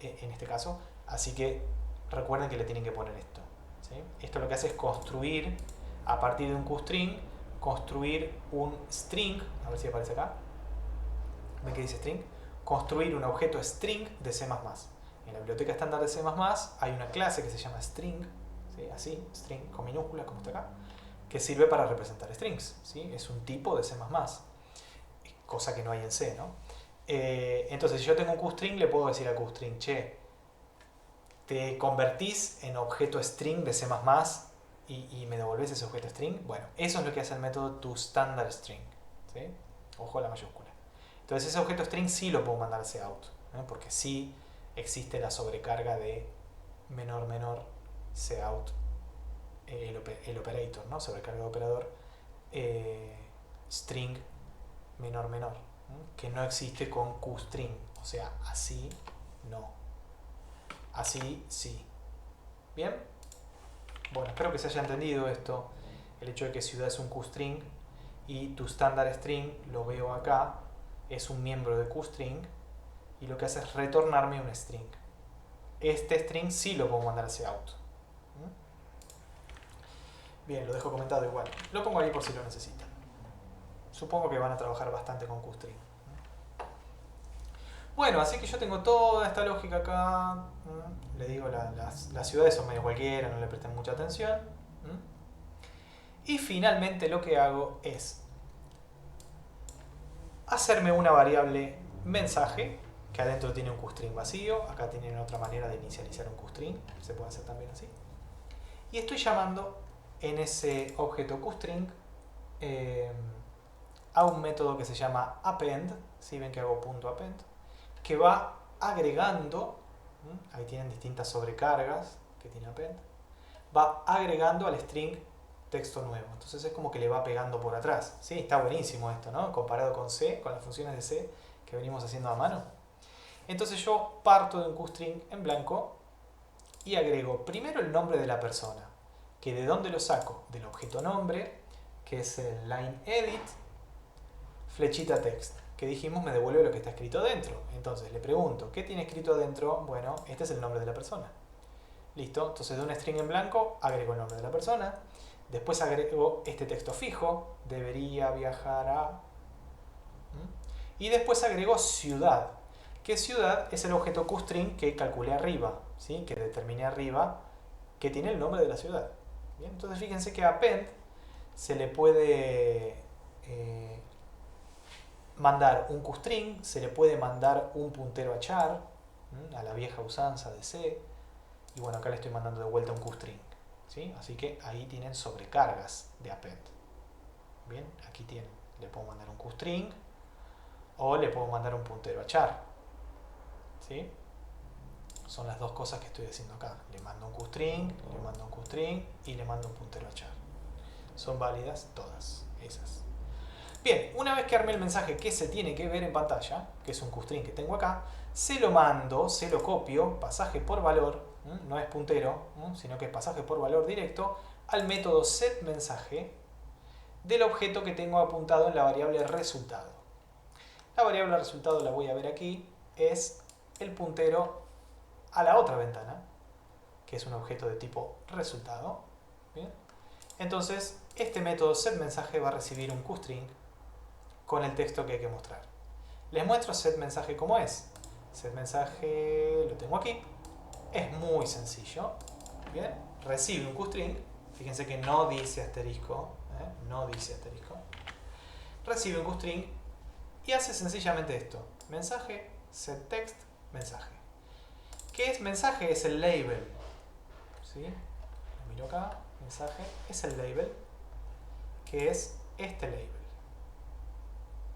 en este caso, así que recuerden que le tienen que poner esto, ¿sí? Esto lo que hace es construir, a partir de un QString, construir un string, a ver si aparece acá, ¿ven que dice string? Construir un objeto string de C++. En la biblioteca estándar de C++ hay una clase que se llama string, ¿sí? Así, string con minúsculas, como está acá, que sirve para representar strings, ¿sí? Es un tipo de C++, cosa que no hay en C, ¿no? Entonces, si yo tengo un QString, le puedo decir a QString, che, te convertís en objeto string de C++ y me devolvés ese objeto string. Bueno, eso es lo que hace el método toStandartString, ¿sí? Ojo a la mayúscula. Entonces ese objeto string sí lo puedo mandar a cout, porque sí existe la sobrecarga de menor cout, el operator, ¿no? Sobrecarga de operador string menor, que no existe con QString, o sea, así no, así sí. ¿Bien? Bueno, espero que se haya entendido esto, el hecho de que ciudad es un QString y toStandartString, lo veo acá, es un miembro de QString y lo que hace es retornarme un string. Este string sí lo puedo mandar a cout. Bien, lo dejo comentado igual. Lo pongo ahí por si lo necesitan. Supongo que van a trabajar bastante con QString. Bueno, así que yo tengo toda esta lógica acá. Le digo, las ciudades son medio cualquiera, no le presten mucha atención. Y finalmente lo que hago es hacerme una variable mensaje, que adentro tiene un QString vacío. Acá tienen otra manera de inicializar un QString, se puede hacer también así. Y estoy llamando en ese objeto QString a un método que se llama append, si ven que hago .append, que va agregando, ahí tienen distintas sobrecargas que tiene append, va agregando al string texto nuevo. Entonces es como que le va pegando por atrás. Sí, está buenísimo esto, ¿no? Comparado con C, con las funciones de C que venimos haciendo a mano. Entonces yo parto de un QString en blanco y agrego primero el nombre de la persona, que de dónde lo saco, del objeto nombre, que es el line edit, flechita text, que dijimos me devuelve lo que está escrito adentro. Entonces le pregunto, ¿qué tiene escrito adentro? Bueno, este es el nombre de la persona. Listo, entonces de un string en blanco agrego el nombre de la persona, después agrego este texto fijo, debería viajar a... y después agrego ciudad, que ciudad es el objeto QString que calculé arriba, ¿sí? Que determiné arriba, que tiene el nombre de la ciudad. Bien, entonces fíjense que a append se le puede mandar un QString, se le puede mandar un puntero a char, a la vieja usanza de C, y bueno, acá le estoy mandando de vuelta un QString, ¿sí? Así que ahí tienen sobrecargas de append. Bien, aquí tienen, le puedo mandar un QString o le puedo mandar un puntero a char, ¿sí? Son las dos cosas que estoy haciendo acá. Le mando un QString, le mando un QString y le mando un puntero a char. Son válidas todas esas. Bien, una vez que armé el mensaje que se tiene que ver en pantalla, que es un QString que tengo acá, se lo mando, se lo copio, pasaje por valor, no es puntero, sino que es pasaje por valor directo, al método setMensaje del objeto que tengo apuntado en la variable resultado. La variable resultado la voy a ver aquí, es el puntero a la otra ventana, que es un objeto de tipo resultado. ¿Bien? Entonces, este método setMensaje va a recibir un QString con el texto que hay que mostrar. Les muestro setMensaje como es. setMensaje lo tengo aquí. Es muy sencillo. ¿Bien? Recibe un QString. Fíjense que no dice asterisco. No dice asterisco. Recibe un QString y hace sencillamente esto. Mensaje, setText, mensaje. ¿Qué es mensaje? Es el label. ¿Sí? Lo miro acá. Mensaje es el label, que es este label.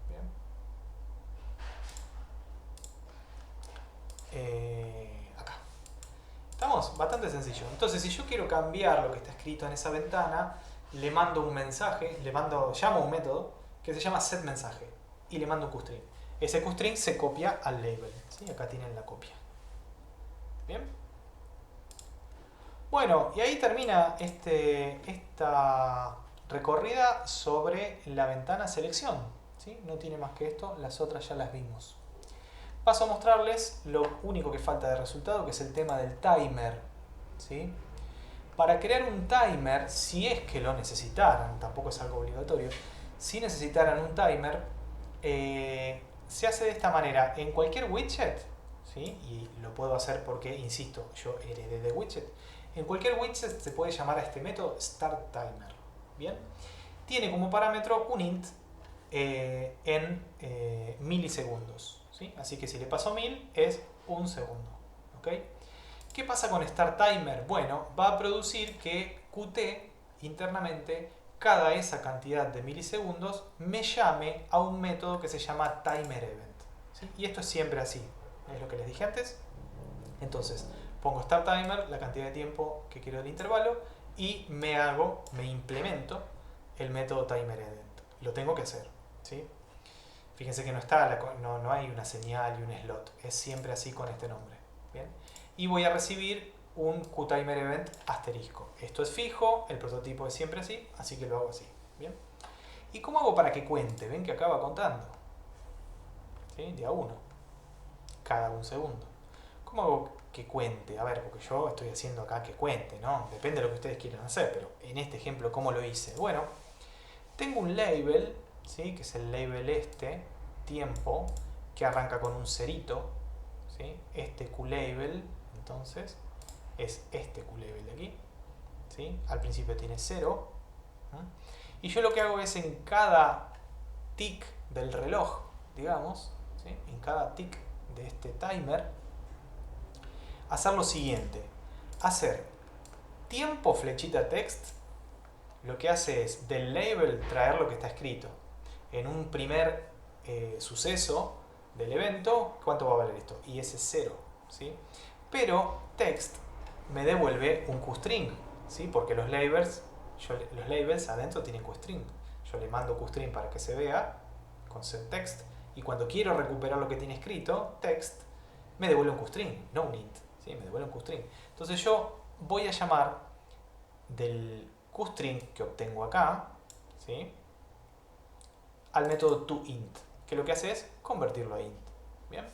Bien. Acá. ¿Estamos? Bastante sencillo. Entonces, si yo quiero cambiar lo que está escrito en esa ventana, le mando un mensaje, llamo un método que se llama setMensaje y le mando un QString. Ese QString se copia al label. ¿Sí? Acá tienen la copia. Bien. Bueno, y ahí termina esta recorrida sobre la ventana selección. ¿Sí? No tiene más que esto, las otras ya las vimos. Paso a mostrarles lo único que falta de resultado, que es el tema del timer. ¿Sí? Para crear un timer, si es que lo necesitaran, tampoco es algo obligatorio, si necesitaran un timer, se hace de esta manera. En cualquier widget, ¿sí? Y lo puedo hacer porque, insisto, yo heredé de widget. En cualquier widget se puede llamar a este método startTimer. ¿Bien? Tiene como parámetro un int en milisegundos. ¿Sí? Así que si le paso 1000 es un segundo. ¿Ok? ¿Qué pasa con startTimer? Bueno, va a producir que Qt internamente, cada esa cantidad de milisegundos, me llame a un método que se llama TimerEvent. ¿Sí? Y esto es siempre así. Es lo que les dije antes. Entonces, pongo startTimer, la cantidad de tiempo que quiero del intervalo, y me implemento el método TimerEvent. Lo tengo que hacer. ¿Sí? Fíjense que no hay una señal y un slot. Es siempre así con este nombre. ¿Bien? Y voy a recibir un QTimerEvent asterisco. Esto es fijo, el prototipo es siempre así que lo hago así. ¿Bien? ¿Y cómo hago para que cuente? Ven que acá va contando. ¿Sí? De a uno. Cada un segundo. ¿Cómo hago que cuente? A ver, porque yo estoy haciendo acá que cuente, ¿no? Depende de lo que ustedes quieran hacer, pero en este ejemplo, ¿cómo lo hice? Bueno, tengo un label, ¿sí? Que es el label tiempo, que arranca con un cerito, ¿sí? Este QLabel, entonces, es este QLabel de aquí, ¿sí? Al principio tiene 0, y yo lo que hago es en cada tick del reloj, digamos, ¿sí? En cada tick de este timer, hacer lo siguiente, hacer tiempo flechita text, lo que hace es del label traer lo que está escrito. En un primer suceso del evento, ¿cuánto va a valer esto? Y ese es 0, ¿sí? Pero text me devuelve un QString, ¿sí? Porque los labels adentro tienen QString. Yo le mando QString para que se vea con setText, y cuando quiero recuperar lo que tiene escrito, text, me devuelve un QString, no un int, ¿sí? Me devuelve un QString. Entonces yo voy a llamar del QString que obtengo acá, ¿sí?, al método toInt, que lo que hace es convertirlo a int. ¿Bien?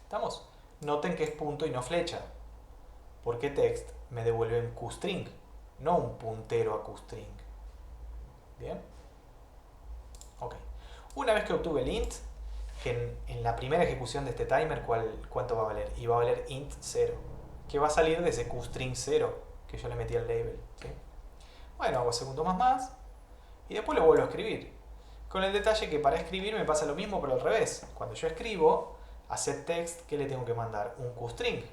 ¿Estamos? Noten que es punto y no flecha, porque text me devuelve un QString, no un puntero a QString. ¿Bien? Ok. Una vez que obtuve el int, que en la primera ejecución de este timer, ¿cuánto va a valer? Y va a valer int 0, que va a salir de ese QString 0 que yo le metí al label, ¿sí? Bueno, hago segundo más, y después lo vuelvo a escribir. Con el detalle que para escribir me pasa lo mismo, pero al revés. Cuando yo escribo a setText, ¿qué le tengo que mandar? Un QString,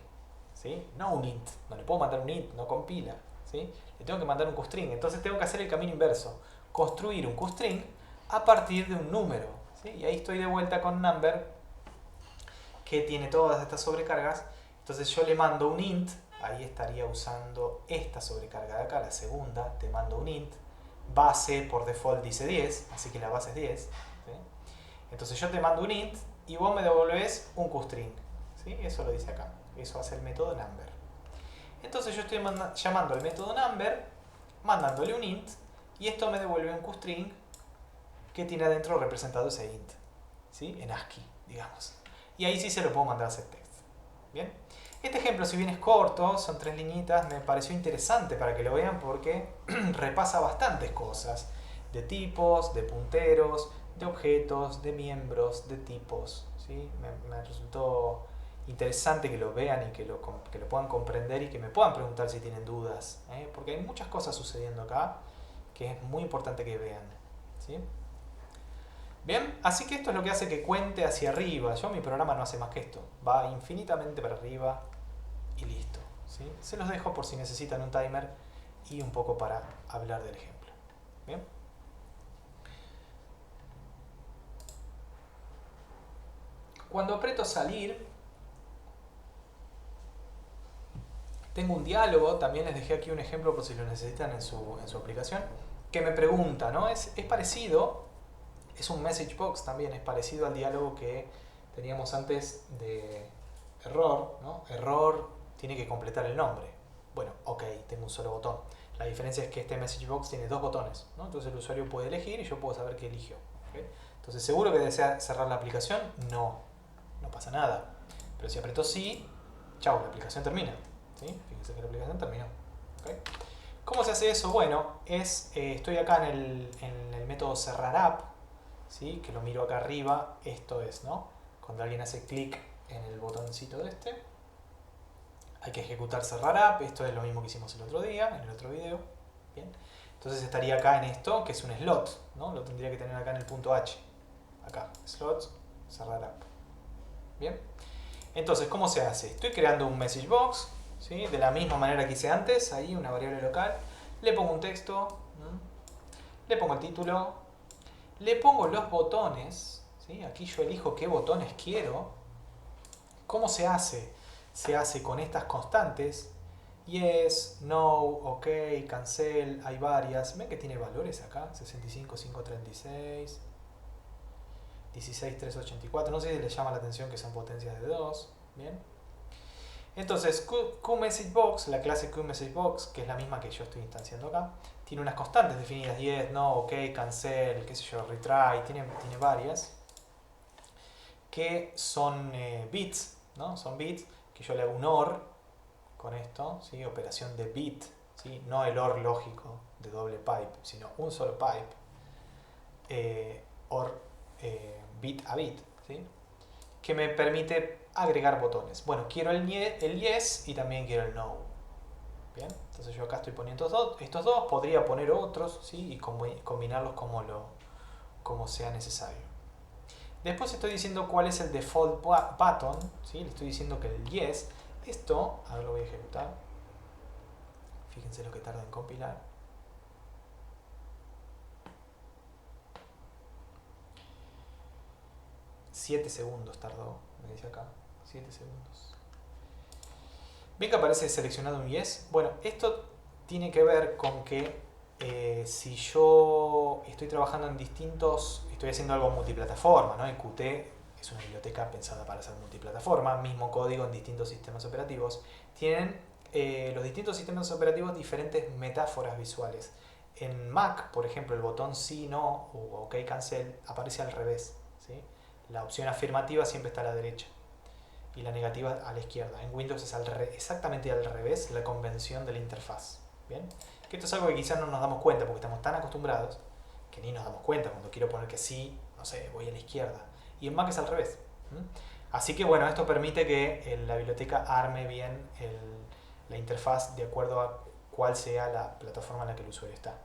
¿sí? No un int. No le puedo mandar un int, no compila, ¿sí? Le tengo que mandar un QString. Entonces tengo que hacer el camino inverso. Construir un QString a partir de un número, ¿sí? Y ahí estoy de vuelta con number, que tiene todas estas sobrecargas. Entonces yo le mando un int, ahí estaría usando esta sobrecarga de acá, la segunda, te mando un int, base por default dice 10, así que la base es 10, ¿sí? Entonces yo te mando un int y vos me devolvés un QString, ¿sí? Eso lo dice acá, eso hace el método number. Entonces yo estoy llamando al método number, mandándole un int, y esto me devuelve un QString que tiene adentro representado ese int, ¿sí? En ASCII, digamos. Y ahí sí se lo puedo mandar a setText. ¿Bien? Este ejemplo, si bien es corto, son 3 liñitas, me pareció interesante para que lo vean porque repasa bastantes cosas, de tipos, de punteros, de objetos, de miembros, de tipos, ¿sí? Me resultó interesante que lo vean y que lo puedan comprender y que me puedan preguntar si tienen dudas, ¿eh? Porque hay muchas cosas sucediendo acá que es muy importante que vean, ¿sí? Bien, así que esto es lo que hace que cuente hacia arriba. Mi programa no hace más que esto. Va infinitamente para arriba y listo, ¿sí? Se los dejo por si necesitan un timer y un poco para hablar del ejemplo. Bien. Cuando aprieto salir, tengo un diálogo. También les dejé aquí un ejemplo por si lo necesitan en su aplicación, que me pregunta, ¿no? Es parecido, es un message box también, es parecido al diálogo que teníamos antes de error, ¿no? Error, tiene que completar el nombre. Bueno, ok, tengo un solo botón. La diferencia es que este message box tiene 2 botones, ¿no? Entonces el usuario puede elegir y yo puedo saber qué eligió, ¿okay? Entonces, ¿seguro que desea cerrar la aplicación? No, no pasa nada. Pero si apretó sí, chao, la aplicación termina, ¿sí? Fíjense que la aplicación terminó, ¿okay? ¿Cómo se hace eso? Bueno, estoy acá en el método cerrar app, ¿sí? Que lo miro acá arriba. Esto es, ¿no? Cuando alguien hace clic en el botoncito de este, hay que ejecutar cerrar app. Esto es lo mismo que hicimos el otro día, en el otro video. Bien. Entonces estaría acá en esto, que es un slot, ¿no? Lo tendría que tener acá en el punto H. Acá, slot, cerrar app. Bien. Entonces, ¿cómo se hace? Estoy creando un message box, ¿sí? De la misma manera que hice antes, ahí una variable local. Le pongo un texto, le pongo el título, le pongo los botones, ¿sí? Aquí yo elijo qué botones quiero. ¿Cómo se hace? Se hace con estas constantes: yes, no, ok, cancel. Hay varias. Ven que tiene valores acá: 65,536, 16,384. No sé si les llama la atención que son potencias de 2. Bien. Entonces, QMessageBox, la clase QMessageBox, que es la misma que yo estoy instanciando acá, tiene unas constantes definidas: yes, no, ok, cancel, qué sé yo, retry. Tiene varias que son bits, ¿no? Son bits que yo le hago un OR con esto, ¿sí? Operación de bit, ¿sí? No el OR lógico de doble pipe, sino un solo pipe, OR bit a bit, ¿sí? Que me permite agregar botones. Bueno, quiero el yes y también quiero el no. Bien, entonces yo acá estoy poniendo estos dos, podría poner otros, ¿sí? Y combinarlos como sea necesario. Después estoy diciendo cuál es el default button, ¿sí? Le estoy diciendo que el yes, esto, ahora lo voy a ejecutar. Fíjense lo que tarda en compilar. 7 segundos tardó, me dice acá. 7 segundos. ¿Ven que aparece seleccionado un yes? Bueno, esto tiene que ver con que si yo estoy trabajando en estoy haciendo algo multiplataforma, ¿no? El Qt es una biblioteca pensada para ser multiplataforma, mismo código en distintos sistemas operativos. Tienen los distintos sistemas operativos diferentes metáforas visuales. En Mac, por ejemplo, el botón sí, no o OK, cancel aparece al revés, ¿sí? La opción afirmativa siempre está a la derecha y la negativa a la izquierda. En Windows es exactamente al revés la convención de la interfaz. ¿Bien? Que esto es algo que quizás no nos damos cuenta porque estamos tan acostumbrados que ni nos damos cuenta cuando quiero poner que sí, no sé, voy a la izquierda. Y en Mac es al revés. Así que bueno, esto permite que la biblioteca arme bien la interfaz de acuerdo a cuál sea la plataforma en la que el usuario está.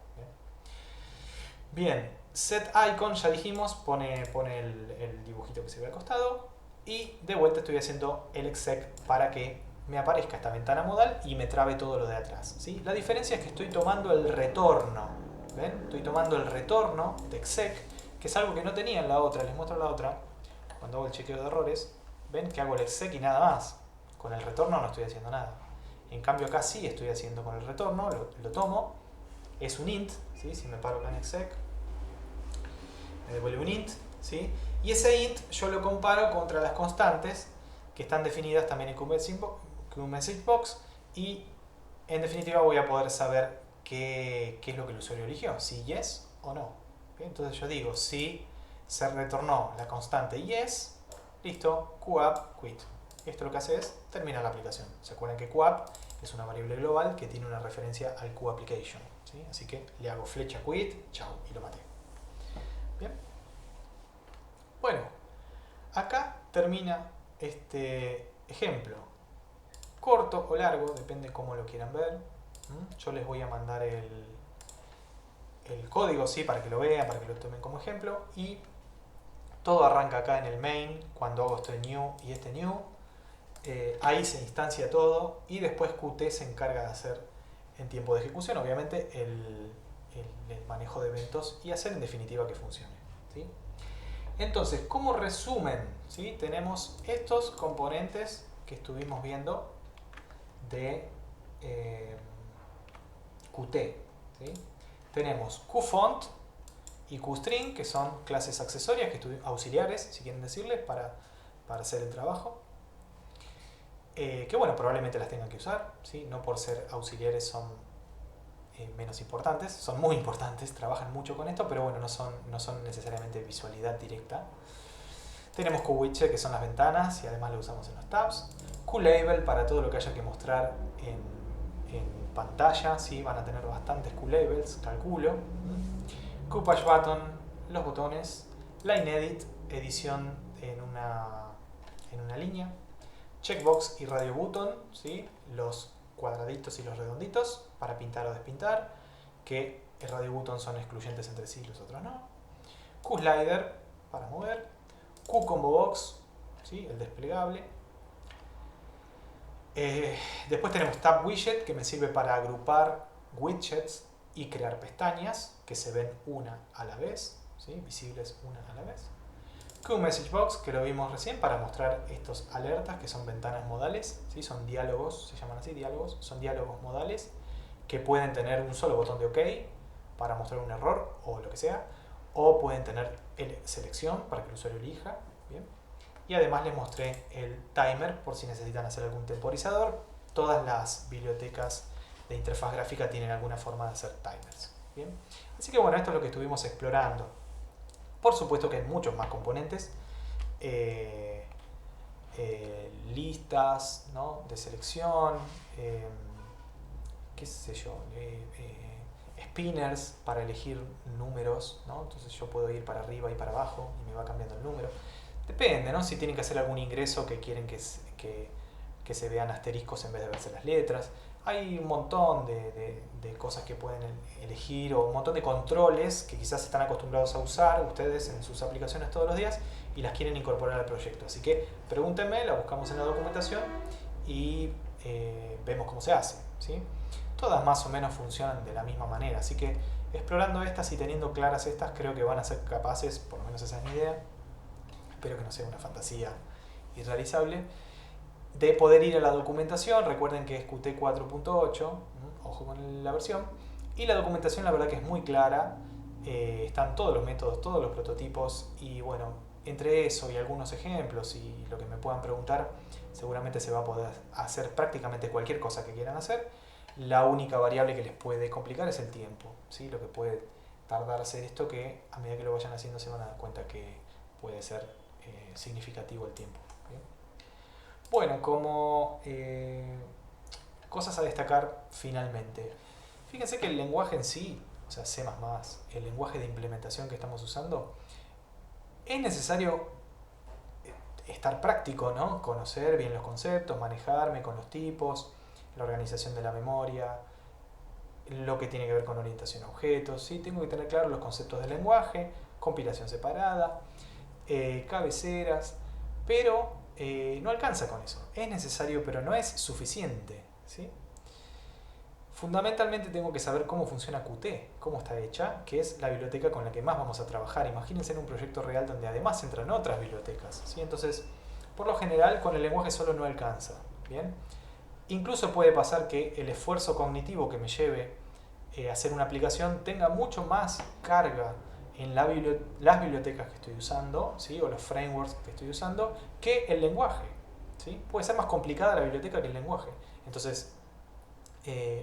Bien, set icon, ya dijimos, pone el dibujito que se ve al costado. Y de vuelta estoy haciendo el exec para que me aparezca esta ventana modal y me trabe todo lo de atrás, ¿sí? La diferencia es que estoy tomando el retorno. ¿Ven? Estoy tomando el retorno de exec, que es algo que no tenía en la otra. Les muestro la otra. Cuando hago el chequeo de errores, ven que hago el exec y nada más. Con el retorno no estoy haciendo nada. En cambio acá sí estoy haciendo con el retorno, lo tomo. Es un int, ¿sí? Si me paro acá en exec, me devuelve un int, ¿sí? Y ese int yo lo comparo contra las constantes que están definidas también en QMessageBox y en definitiva voy a poder saber qué es lo que el usuario eligió, si yes o no. ¿Bien? Entonces yo digo, si se retornó la constante yes, listo, QApp quit. Esto lo que hace es terminar la aplicación. ¿Se acuerdan que QApp es una variable global que tiene una referencia al QApplication? ¿Sí? Así que le hago flecha quit, chao, y lo maté. Bien. Bueno, acá termina este ejemplo. Corto o largo, depende cómo lo quieran ver. Yo les voy a mandar el código, ¿sí? Para que lo vean, para que lo tomen como ejemplo. Y todo arranca acá en el main, cuando hago este new y este new. Ahí se instancia todo y después Qt se encarga de hacer en tiempo de ejecución, obviamente, el manejo de eventos y hacer en definitiva que funcione, ¿sí? Entonces, como resumen, ¿sí? Tenemos estos componentes que estuvimos viendo de Qt, ¿sí? Tenemos QFont y QString, que son clases accesorias, auxiliares, si quieren decirles, para hacer el trabajo. Que bueno, probablemente las tengan que usar, ¿sí? No por ser auxiliares son menos importantes, son muy importantes, trabajan mucho con esto, pero bueno, no son necesariamente visualidad directa. Tenemos QWidget, que son las ventanas y además lo usamos en los tabs. QLabel para todo lo que haya que mostrar en pantalla, ¿sí? Van a tener bastantes QLabels, calculo. QPageButton, los botones. LineEdit, edición en una línea. Checkbox y Radio Button, ¿sí? Los cuadraditos y los redonditos para pintar o despintar, que el Radio Button son excluyentes entre sí y los otros no. QSlider para mover. QComboBox, ¿sí? El desplegable. Después tenemos Tab Widget, que me sirve para agrupar widgets y crear pestañas que se ven una a la vez, ¿sí? Visibles una a la vez. QMessageBox, que lo vimos recién, para mostrar estos alertas, que son ventanas modales, ¿sí? Son diálogos, se llaman así, diálogos, son diálogos modales que pueden tener un solo botón de OK para mostrar un error o lo que sea, o pueden tener selección para que el usuario elija. ¿Bien? Y además les mostré el timer por si necesitan hacer algún temporizador. Todas las bibliotecas de interfaz gráfica tienen alguna forma de hacer timers. ¿Bien? Así que bueno, esto es lo que estuvimos explorando. Por supuesto que hay muchos más componentes, listas, ¿no? De selección, qué sé yo, spinners para elegir números, ¿no? Entonces yo puedo ir para arriba y para abajo y me va cambiando el número. Depende, ¿no? Si tienen que hacer algún ingreso que quieren que se vean asteriscos en vez de verse las letras. Hay un montón de cosas que pueden elegir o un montón de controles que quizás están acostumbrados a usar ustedes en sus aplicaciones todos los días y las quieren incorporar al proyecto. Así que pregúntenme, la buscamos en la documentación y vemos cómo se hace, ¿sí? Todas más o menos funcionan de la misma manera. Así que explorando estas y teniendo claras estas, creo que van a ser capaces, por lo menos esa es mi idea, espero que no sea una fantasía irrealizable, de poder ir a la documentación. Recuerden que es Qt 4.8, ojo con la versión, y la documentación la verdad que es muy clara, están todos los métodos, todos los prototipos, y bueno, entre eso y algunos ejemplos y lo que me puedan preguntar, seguramente se va a poder hacer prácticamente cualquier cosa que quieran hacer. La única variable que les puede complicar es el tiempo, ¿sí? Lo que puede tardarse esto, que a medida que lo vayan haciendo se van a dar cuenta que puede ser significativo el tiempo. ¿Bien? Bueno, como cosas a destacar finalmente. Fíjense que el lenguaje en sí, o sea, C++, el lenguaje de implementación que estamos usando, es necesario estar práctico, ¿no? Conocer bien los conceptos, manejarme con los tipos, la organización de la memoria, lo que tiene que ver con orientación a objetos, ¿sí? Tengo que tener claros los conceptos del lenguaje, compilación separada, cabeceras, pero no alcanza con eso. Es necesario, pero no es suficiente, ¿sí? Fundamentalmente tengo que saber cómo funciona Qt, cómo está hecha, que es la biblioteca con la que más vamos a trabajar. Imagínense en un proyecto real donde además entran otras bibliotecas, ¿sí? Entonces, por lo general, con el lenguaje solo no alcanza, ¿bien? Incluso puede pasar que el esfuerzo cognitivo que me lleve a hacer una aplicación tenga mucho más carga en las bibliotecas que estoy usando, ¿sí? O los frameworks que estoy usando, que el lenguaje, ¿sí? Puede ser más complicada la biblioteca que el lenguaje. Entonces,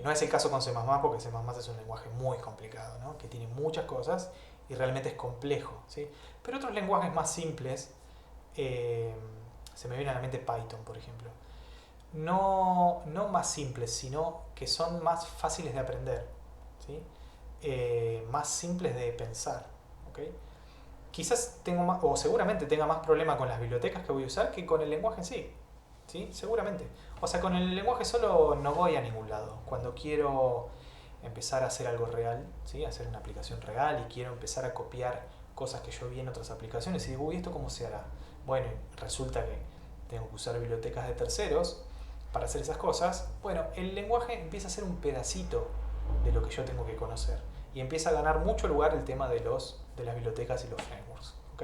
no es el caso con C++, porque C++ es un lenguaje muy complicado, ¿no? Que tiene muchas cosas y realmente es complejo, ¿sí? Pero otros lenguajes más simples, se me viene a la mente Python, por ejemplo. No más simples, sino que son más fáciles de aprender, ¿sí? Más simples de pensar, ¿ok? Quizás tengo más, o seguramente tenga más problema con las bibliotecas que voy a usar que con el lenguaje en sí, ¿sí? Seguramente. O sea, con el lenguaje solo no voy a ningún lado. Cuando quiero empezar a hacer algo real, ¿sí? Hacer una aplicación real y quiero empezar a copiar cosas que yo vi en otras aplicaciones y digo, uy, ¿esto cómo se hará? Bueno, resulta que tengo que usar bibliotecas de terceros para hacer esas cosas. Bueno, el lenguaje empieza a ser un pedacito de lo que yo tengo que conocer y empieza a ganar mucho lugar el tema de las bibliotecas y los frameworks, ¿ok?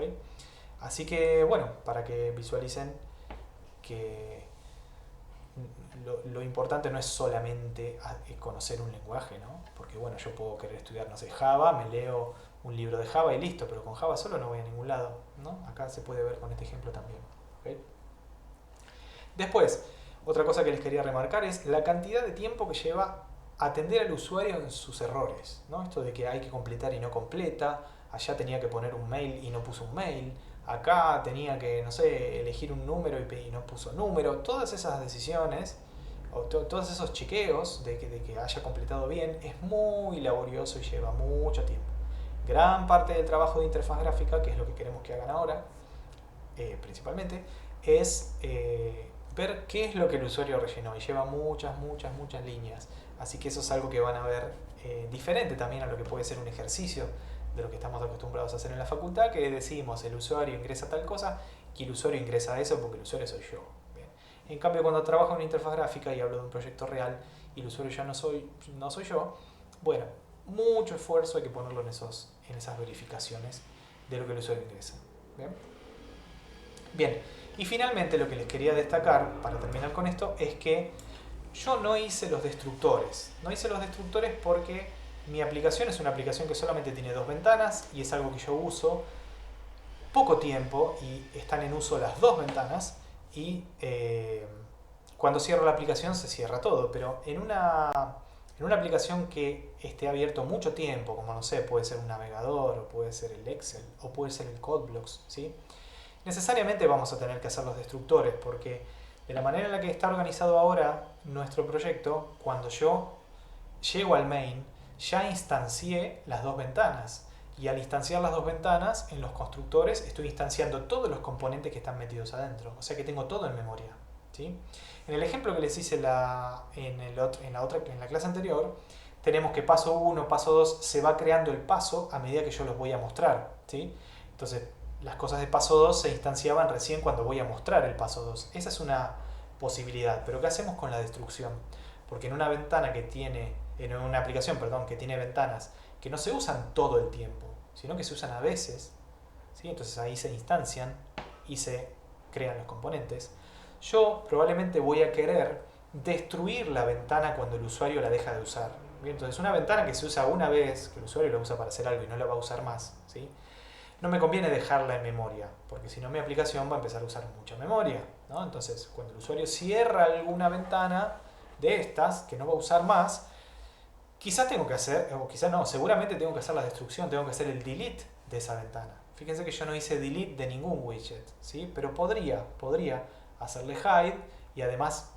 Así que, bueno, para que visualicen que lo importante no es solamente conocer un lenguaje, ¿no? Porque, bueno, yo puedo querer estudiar, no sé, Java, me leo un libro de Java y listo, pero con Java solo no voy a ningún lado, ¿no? Acá se puede ver con este ejemplo también, ¿ok? Después, otra cosa que les quería remarcar es la cantidad de tiempo que lleva atender al usuario en sus errores, ¿no? Esto de que hay que completar y no completa, allá tenía que poner un mail y no puso un mail, acá tenía que, no sé, elegir un número y no puso número. Todas esas decisiones, o todos esos chequeos de que haya completado bien, es muy laborioso y lleva mucho tiempo. Gran parte del trabajo de interfaz gráfica, que es lo que queremos que hagan ahora, principalmente, es ver qué es lo que el usuario rellenó, y lleva muchas líneas. Así que eso es algo que van a ver diferente también a lo que puede ser un ejercicio de lo que estamos acostumbrados a hacer en la facultad, que decimos el usuario ingresa tal cosa y el usuario ingresa eso porque el usuario soy yo. Bien. En cambio, cuando trabajo en una interfaz gráfica y hablo de un proyecto real y el usuario ya no soy yo, bueno, mucho esfuerzo hay que ponerlo en esas verificaciones de lo que el usuario ingresa. Bien. Bien, y finalmente lo que les quería destacar, para terminar con esto, es que yo no hice los destructores. No hice los destructores porque mi aplicación es una aplicación que solamente tiene 2 ventanas y es algo que yo uso poco tiempo y están en uso las 2 ventanas y cuando cierro la aplicación se cierra todo, pero en una aplicación que esté abierto mucho tiempo, como no sé, puede ser un navegador o puede ser el Excel o puede ser el CodeBlocks, ¿sí? Necesariamente vamos a tener que hacer los destructores porque de la manera en la que está organizado ahora nuestro proyecto, cuando yo llego al main, ya instancié las 2 ventanas. Y al instanciar las 2 ventanas, en los constructores estoy instanciando todos los componentes que están metidos adentro. O sea que tengo todo en memoria, ¿sí? En el ejemplo que les hice en la clase anterior, tenemos que paso 1, paso 2, se va creando el paso a medida que yo los voy a mostrar, ¿sí? Entonces, las cosas de paso 2 se instanciaban recién cuando voy a mostrar el paso 2. Esa es una posibilidad. Pero ¿qué hacemos con la destrucción? Porque en una aplicación que tiene ventanas que no se usan todo el tiempo, sino que se usan a veces, ¿sí? Entonces ahí se instancian y se crean los componentes, yo probablemente voy a querer destruir la ventana cuando el usuario la deja de usar. Bien, entonces una ventana que se usa una vez, que el usuario la usa para hacer algo y no la va a usar más, ¿sí? No me conviene dejarla en memoria, porque si no mi aplicación va a empezar a usar mucha memoria, ¿no? Entonces, cuando el usuario cierra alguna ventana de estas que no va a usar más, quizás tengo que hacer, o quizás no, seguramente tengo que hacer la destrucción, tengo que hacer el delete de esa ventana. Fíjense que yo no hice delete de ningún widget, ¿sí? Pero podría hacerle hide y además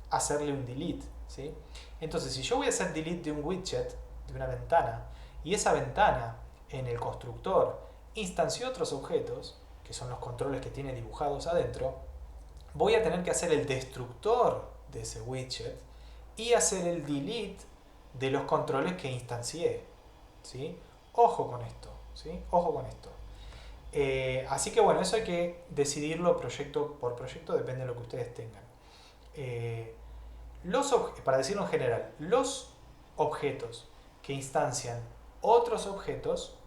hacerle un delete, ¿sí? Entonces, si yo voy a hacer delete de un widget, de una ventana, y esa ventana en el constructor instanció otros objetos, que son los controles que tiene dibujados adentro, voy a tener que hacer el destructor de ese widget y hacer el delete de los controles que instancié, ¿sí? Ojo con esto, ¿sí? Ojo con esto. Así que bueno, eso hay que decidirlo proyecto por proyecto, depende de lo que ustedes tengan. Para decirlo en general, los objetos que instancian otros objetos,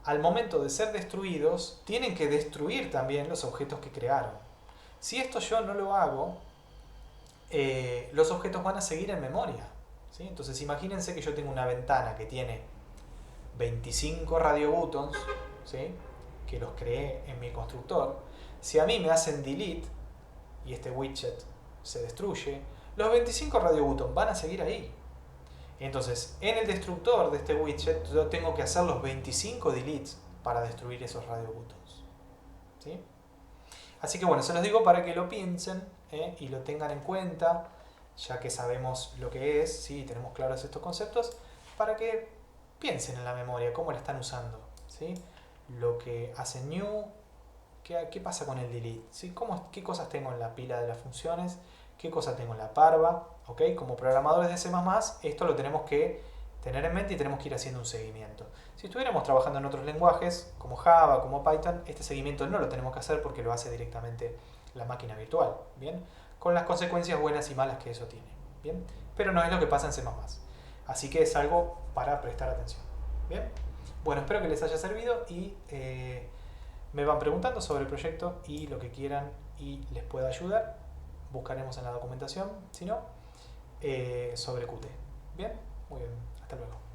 al momento de ser destruidos, tienen que destruir también los objetos que crearon. Si esto yo no lo hago, los objetos van a seguir en memoria, ¿sí? Entonces imagínense que yo tengo una ventana que tiene 25 radio buttons, ¿sí? Que los creé en mi constructor. Si a mí me hacen delete y este widget se destruye, los 25 radio buttons van a seguir ahí. Entonces, en el destructor de este widget yo tengo que hacer los 25 deletes para destruir esos radio buttons, ¿sí? Así que bueno, se los digo para que lo piensen y lo tengan en cuenta, ya que sabemos lo que es, ¿sí? Tenemos claros estos conceptos, para que piensen en la memoria, cómo la están usando, ¿sí? Lo que hace new, qué pasa con el delete, ¿sí? ¿Qué cosas tengo en la pila de las funciones? ¿Qué cosas tengo en la parva? ¿Ok? Como programadores de C++, esto lo tenemos que tener en mente y tenemos que ir haciendo un seguimiento. Si estuviéramos trabajando en otros lenguajes, como Java, como Python, este seguimiento no lo tenemos que hacer porque lo hace directamente la máquina virtual, ¿bien? Con las consecuencias buenas y malas que eso tiene, ¿bien? Pero no es lo que pasa en C++. Así que es algo para prestar atención, ¿bien? Bueno, espero que les haya servido y me van preguntando sobre el proyecto y lo que quieran y les pueda ayudar. Buscaremos en la documentación, si no, sobre Qt. Bien, muy bien, hasta luego.